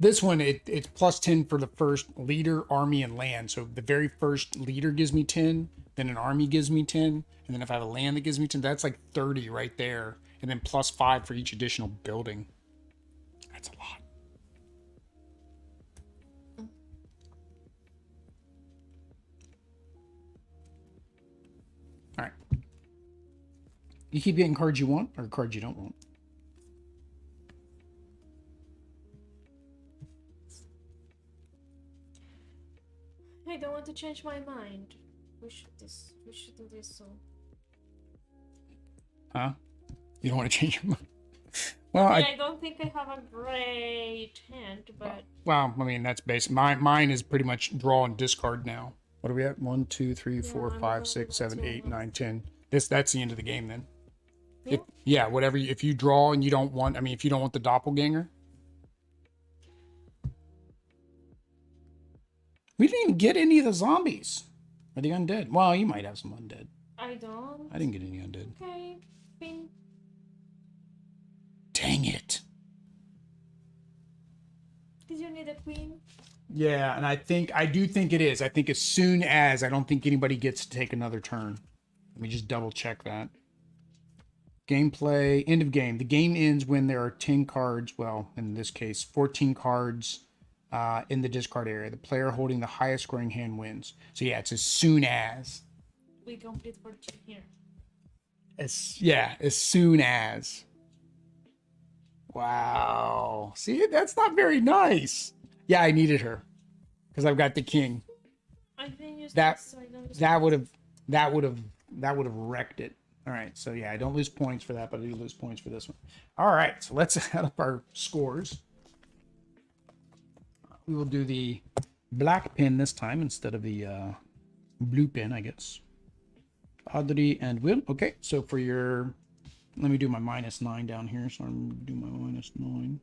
it's plus 10 for the first leader, army, and land. So the very first leader gives me 10. Then an army gives me 10. And then if I have a land that gives me 10, that's like 30 right there. And then plus 5 for each additional building. That's a lot. All right. You keep getting cards you want or cards you don't want.
I don't want to change my mind. We should do this so.
Huh? You don't want to change your mind? Well,
I don't think I have a great hand, but
well, I mean that's basic. Mine is pretty much draw and discard now. What are we at? 1, 2, 3, 4, 5, 6, 7, 8, 9, 10. That's the end of the game then.
Yeah.
Whatever. If you draw and you don't want, I mean, if you don't want the doppelganger. We didn't even get any of the zombies. Or the undead. Well, you might have some undead.
I don't.
I didn't get any undead.
Okay, Pin.
Dang it.
Did you need a queen?
Yeah, and I do think it is. I think as soon as, I don't think anybody gets to take another turn. Let me just double check that. Gameplay, end of game. The game ends when there are 10 cards, well, in this case, 14 cards in the discard area. The player holding the highest scoring hand wins. So yeah, it's as soon as.
We complete 14 here.
As soon as. Wow. See, that's not very nice. Yeah, I needed her because I've got the king.
I didn't use
That
this, so I don't
that would have wrecked it. All right, so yeah, I don't lose points for that, but I do lose points for this one. All right, so let's add up our scores. We will do the black pin this time instead of the blue pin, I guess. Audrey and Will. Okay, so for your, let me do my -9 down here. So I'm gonna do my -9.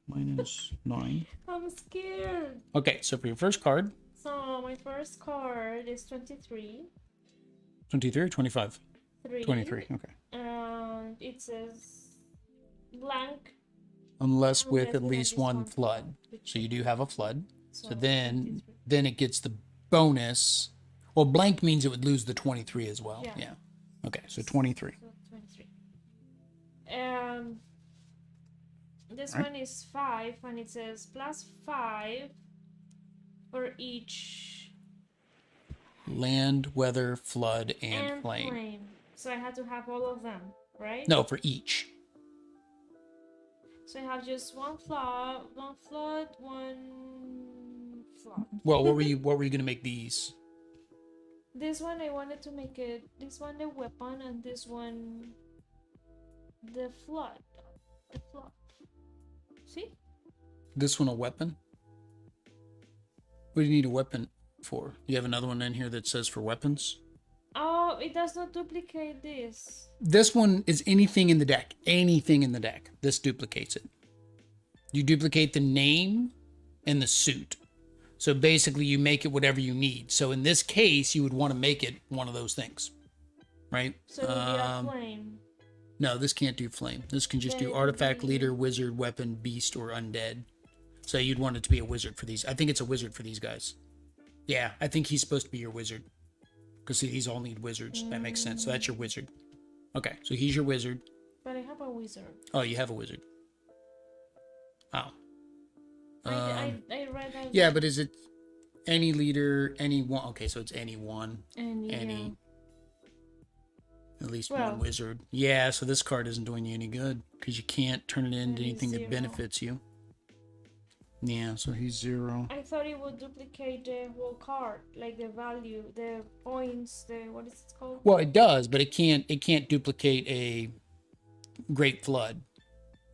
-9.
I'm scared.
Okay, so for your first card.
So my first card is 23.
23 or 25?
3.
23, okay.
And it says blank.
Unless with at least one flood. So you do have a flood. So then it gets the bonus. Well, blank means it would lose the 23 as well. Yeah. Okay, so 23.
So 23. This one is 5, and it says +5 for each
land, weather, flood, and flame.
So I had to have all of them, right?
No, for each.
So I have just one flood, one flood.
Well, what were you gonna make these?
This one I wanted to make it. This one the weapon, and this one the flood. The flood. See?
This one a weapon? What do you need a weapon for? You have another one in here that says for weapons?
Oh, it does not duplicate this.
This one is anything in the deck. Anything in the deck. This duplicates it. You duplicate the name and the suit. So basically you make it whatever you need. So in this case, you would want to make it one of those things. Right?
So it would be a flame.
No, this can't do flame. This can just do artifact, leader, wizard, weapon, beast, or undead. So you'd want it to be a wizard for these. I think it's a wizard for these guys. Yeah, I think he's supposed to be your wizard. Because these all need wizards. That makes sense. So that's your wizard. Okay, so he's your wizard.
But I have a wizard.
Oh, you have a wizard. Oh.
I read that.
Yeah, but is it any leader, any one? Okay, so it's any one. Any. At least one wizard. Yeah, so this card isn't doing you any good. Because you can't turn it into anything that benefits you. Yeah, so he's 0.
I thought it would duplicate the whole card, like the value, the points, the what is it called?
Well, it does, but it can't duplicate a Great Flood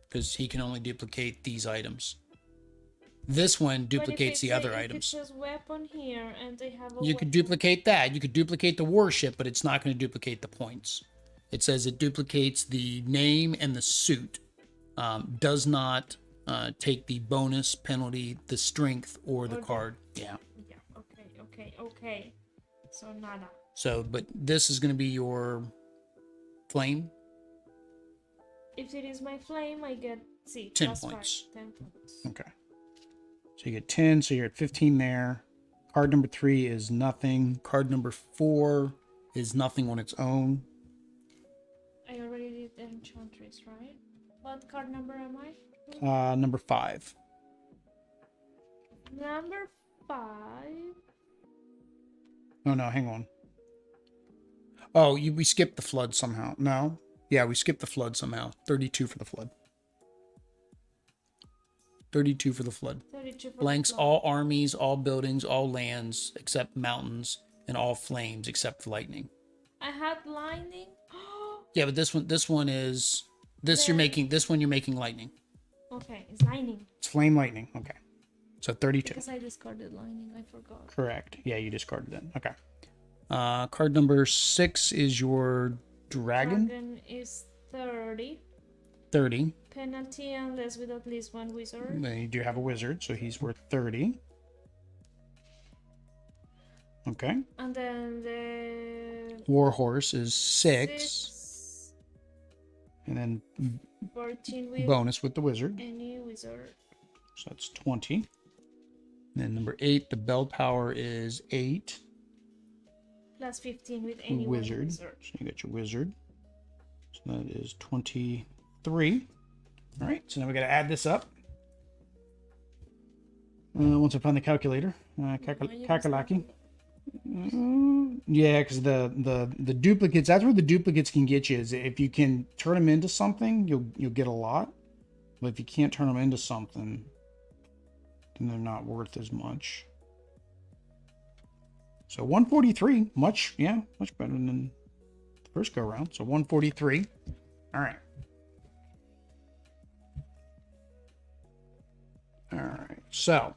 because he can only duplicate these items. This one duplicates the other items.
If it says weapon here and they have a
you could duplicate that. You could duplicate the warship, but it's not going to duplicate the points. It says it duplicates the name and the suit. Does not take the bonus, penalty, the strength, or the card. Yeah.
Yeah. Okay. So nada.
So, but this is going to be your flame.
If it is my flame, I get
10 points.
10 points.
Okay. So you get 10, so you're at 15 there. Card number 3 is nothing. Card number 4 is nothing on its own.
I already did enchantress, right? What card number am I?
Number 5.
Number 5.
Oh no, hang on. Oh, we skipped the flood somehow. No. Yeah, we skipped the flood somehow. 32 for the flood. 32 for the flood.
32 for
Blanks
the flood.
all armies, all buildings, all lands, except mountains, and all flames, except for lightning.
I had lightning.
Yeah, but this one is this you're making. This one you're making lightning.
Okay, it's lightning.
It's flame lightning. Okay, so 32.
Because I discarded lightning, I forgot.
Correct. Yeah, you discarded it. Okay. Card number 6 is your dragon.
Dragon is 30.
30.
Penalty unless with at least one wizard.
Then you do have a wizard, so he's worth 30. Okay.
And then the
Warhorse is 6.
6,
And then
14 with
bonus with the wizard.
any wizard.
So that's 20. And then number 8, the bell power is 8.
Plus 15 with any
Wizard.
wizard.
So you got your wizard. So that is 23. All right, so now we got to add this up. Once I find the calculator, Kakalaki. Yeah, because the duplicates. That's where the duplicates can get you. Is if you can turn them into something, you'll get a lot. But if you can't turn them into something, then they're not worth as much. So 143, much better than the first go around. So 143. All right. All right. So,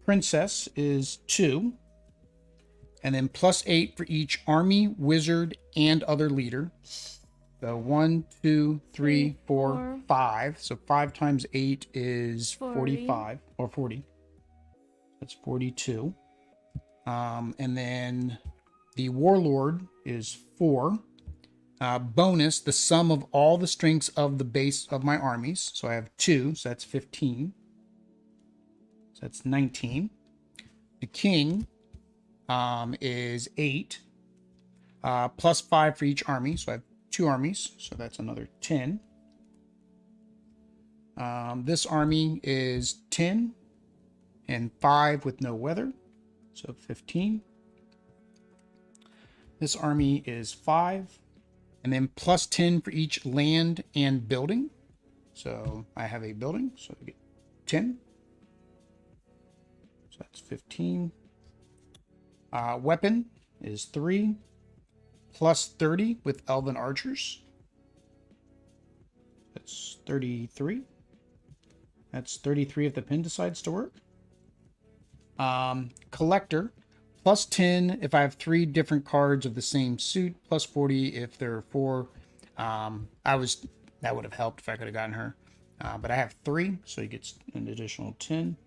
princess is 2, and then plus 8 for each army, wizard, and other leader. So 1, 2, 3, 4, 5. So 5 times 8 is 45 or 40. That's 42. And then the warlord is 4. Bonus, the sum of all the strengths of the base of my armies. So I have 2, so that's 15. So that's 19. The king is 8. Plus 5 for each army. So I have 2 armies. So that's another 10. This army is 10 and 5 with no weather. So 15. This army is 5. And then plus 10 for each land and building. So I have a building, so I get 10. So that's 15. Weapon is 3. Plus 30 with elven archers. That's 33. That's 33 if the pin decides to work. Collector. Plus 10 if I have 3 different cards of the same suit. Plus 40 if there are 4. That would have helped if I could have gotten her. But I have 3, so he gets an additional 10.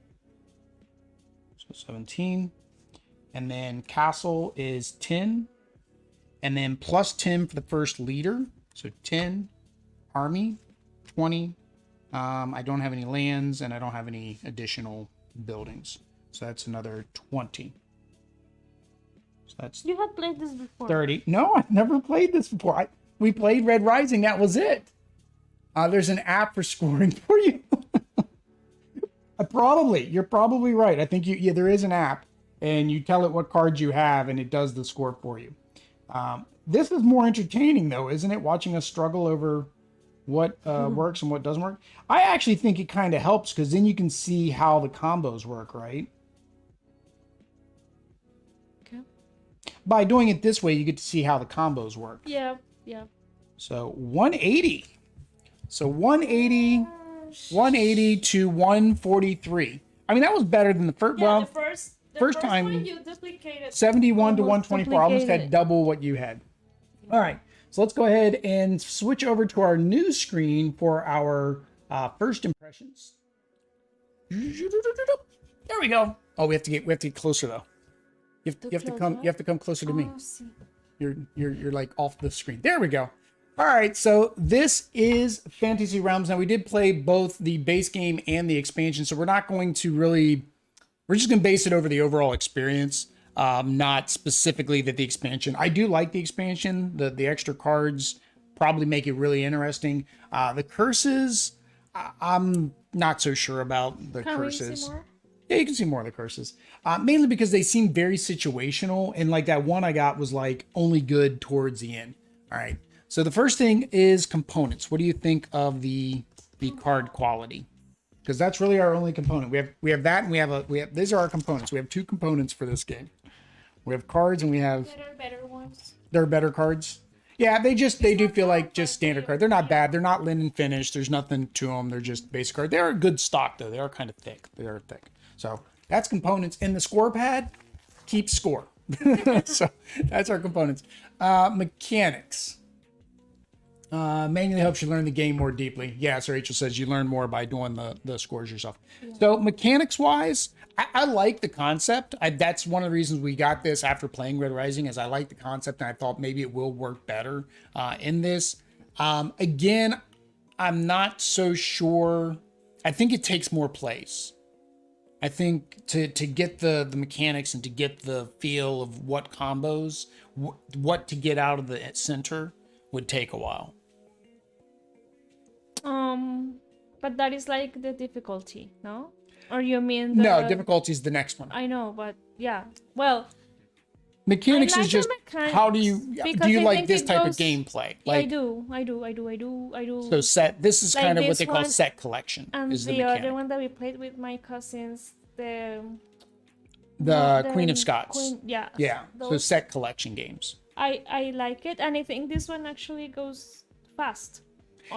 So 17. And then castle is 10. And then plus 10 for the first leader. So 10. Army, 20. I don't have any lands, and I don't have any additional buildings. So that's another 20. So that's
You had played this before.
30. No, I've never played this before. We played Red Rising. That was it. There's an app for scoring for you. You're probably right. I think there is an app, and you tell it what cards you have, and it does the score for you. This is more entertaining, though, isn't it? Watching us struggle over what works and what doesn't work. I actually think it kind of helps because then you can see how the combos work, right?
Okay.
By doing it this way, you get to see how the combos work.
Yeah.
So 180. So 180 to 143. I mean, that was better than the first.
Yeah,
Well,
the first
time
one you duplicated.
71 to
Almost
124. I almost had
duplicated.
double what you had. All right. So let's go ahead and switch over to our new screen for our first impressions. There we go. Oh, we have to get closer though. You have to come closer to me.
Oh, see.
You're like off the screen. There we go. All right, so this is Fantasy Realms. Now we did play both the base game and the expansion, so we're not going to really. We're just going to base it over the overall experience, not specifically that the expansion. I do like the expansion. The extra cards probably make it really interesting. The curses, I'm not so sure about the
Can we
curses.
see more?
Yeah, you can see more of the curses. Mainly because they seem very situational. And like that one I got was like only good towards the end. All right. So the first thing is components. What do you think of the card quality? Because that's really our only component. We have that and we have these are our components. We have two components for this game. We have cards and we have
There are better ones.
there are better cards. Yeah, they do feel like just standard cards. They're not bad. They're not linen finished. There's nothing to them. They're just basic cards. They are good stock though. They are kind of thick. They are thick. So that's components. In the score pad, keep score. So that's our components. Mechanics. Manually helps you learn the game more deeply. Yeah, so Rachel says you learn more by doing the scores yourself. Yeah. So mechanics wise, I like the concept. That's one of the reasons we got this after playing Red Rising is I like the concept and I thought maybe it will work better in this. Again, I'm not so sure. I think it takes more plays. I think to get the mechanics and to get the feel of what combos, what to get out of the center would take a while.
But that is like the difficulty, no? Or you mean
no, difficulty is the next one.
I know, but yeah. Well,
mechanics
like
is just how do you like this type of gameplay? Like,
yeah, I do.
So set. This is
like
kind of what they call
one,
set collection.
And
is
the other one that we played with my cousins,
the Queen of Scots.
Yeah.
So set collection games.
I like it, and I think this one actually goes fast.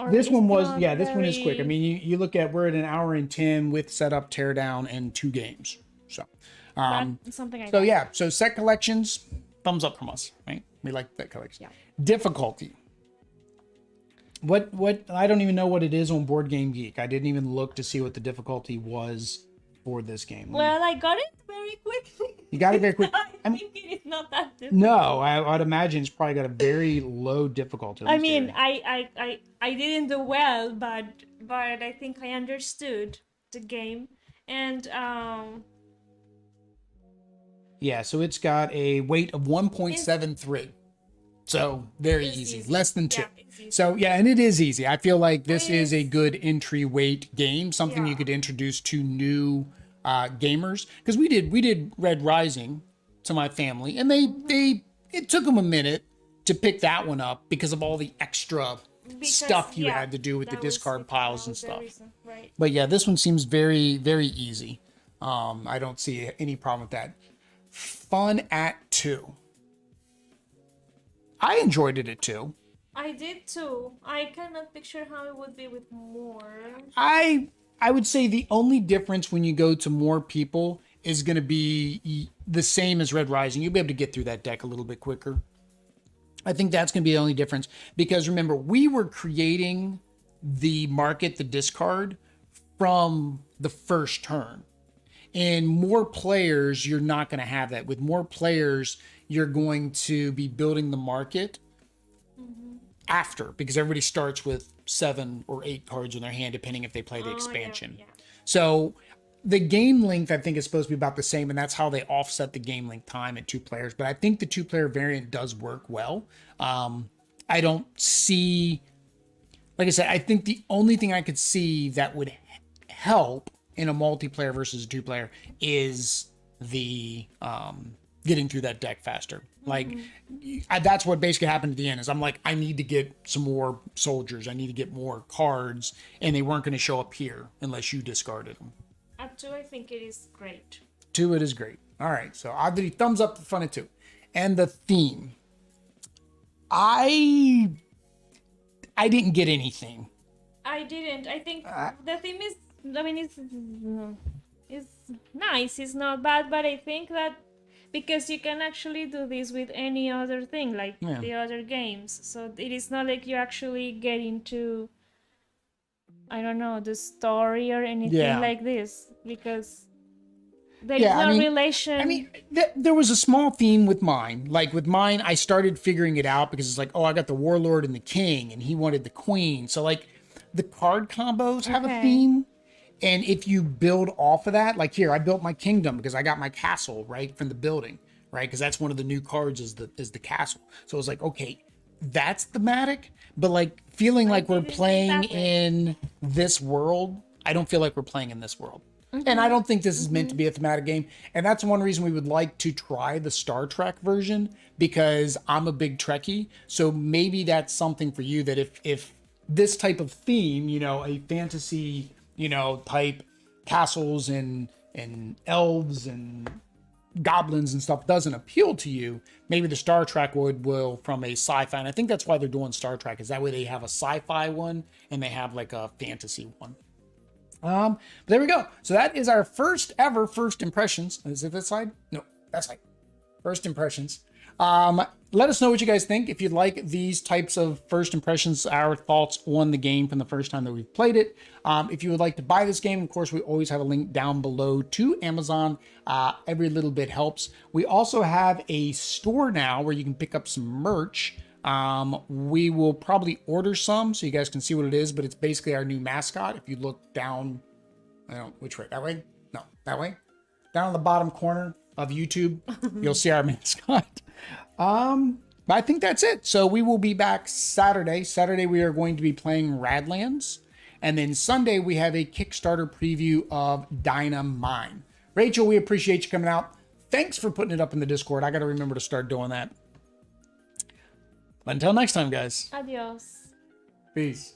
This one was this one is quick. I mean, you look at we're at an hour and 10 with setup, teardown, and 2 games. So,
something like
so
that.
yeah, so set collections, thumbs up from us, right? We like that collection.
Yeah.
Difficulty. What I don't even know what it is on Board Game Geek. I didn't even look to see what the difficulty was for this game.
Well, I got it very quickly.
You got it very quick.
I think it is not that difficult.
No, I'd imagine it's probably got a very low difficulty.
I mean, I didn't do well, but I think I understood the game, and
yeah. So it's got a weight of 1.73. So very easy, less than 2. Yeah, so yeah, and it is easy. I feel like this is a good entry weight game, something you could introduce to new gamers. Because we did Red Rising to my family, and it took them a minute to pick that one up because of all the extra stuff you had to do with the discard piles and stuff.
Right.
But yeah, this one seems very, very easy. I don't see any problem with that. Fun at 2. I enjoyed it at 2.
I did too. I cannot picture how it would be with more.
I would say the only difference when you go to more people is going to be the same as Red Rising. You'll be able to get through that deck a little bit quicker. I think that's going to be the only difference because remember, we were creating the market, the discard from the first turn. And more players, you're not going to have that. With more players, you're going to be building the market after because everybody starts with 7 or 8 cards in their hand, depending if they play the expansion. Yeah. So the game length, I think, is supposed to be about the same, and that's how they offset the game length time at 2 players. But I think the 2-player variant does work well. I don't see, like I said, I think the only thing I could see that would help in a multiplayer versus a 2-player is the getting through that deck faster. Like that's what basically happened at the end is I'm like, I need to get some more soldiers. I need to get more cards, and they weren't going to show up here unless you discarded them.
At 2, I think it is great.
2, it is great. All right, so I'll do thumbs up for fun at 2. And the theme, I didn't get anything.
I didn't. I think the theme is, I mean, it's nice. It's not bad, but I think that because you can actually do this with any other thing, like the other games. So it is not like you actually get into, I don't know, the story or anything like this. Because There is no relation.
I mean, there was a small theme with mine. Like with mine, I started figuring it out because it's like, oh, I got the warlord and the king, and he wanted the queen. So like, the card combos have a theme. And if you build off of that, like here, I built my kingdom because I got my castle right from the building, right? Because that's one of the new cards is the castle. So it was like, okay, that's thematic, but like feeling like we're playing in this world, I don't feel like we're playing in this world. And I don't think this is meant to be a thematic game. And that's one reason we would like to try the Star Trek version, because I'm a big Trekkie. So maybe that's something for you, that if this type of theme, you know, a fantasy, you know, type castles and elves and goblins and stuff doesn't appeal to you, maybe the Star Trek will from a sci-fi. And I think that's why they're doing Star Trek, is that way they have a sci-fi one and they have like a fantasy one. But there we go. So that is our first ever first impressions. Is it this side? No, that side. First impressions. Let us know what you guys think. If you'd like these types of first impressions, our thoughts on the game from the first time that we've played it. If you would like to buy this game, of course, we always have a link down below to Amazon. Every little bit helps. We also have a store now where you can pick up some merch. We will probably order some so you guys can see what it is, but it's basically our new mascot. If you look down, I don't know which way, that way? No, that way. Down in the bottom corner of YouTube, you'll see our mascot. But I think that's it. So we will be back Saturday. Saturday, we are going to be playing Radlands. And then Sunday, we have a Kickstarter preview of Dynamine. Rachel, we appreciate you coming out. Thanks for putting it up in the Discord. I got to remember to start doing that. But until next time, guys.
Adios.
Peace.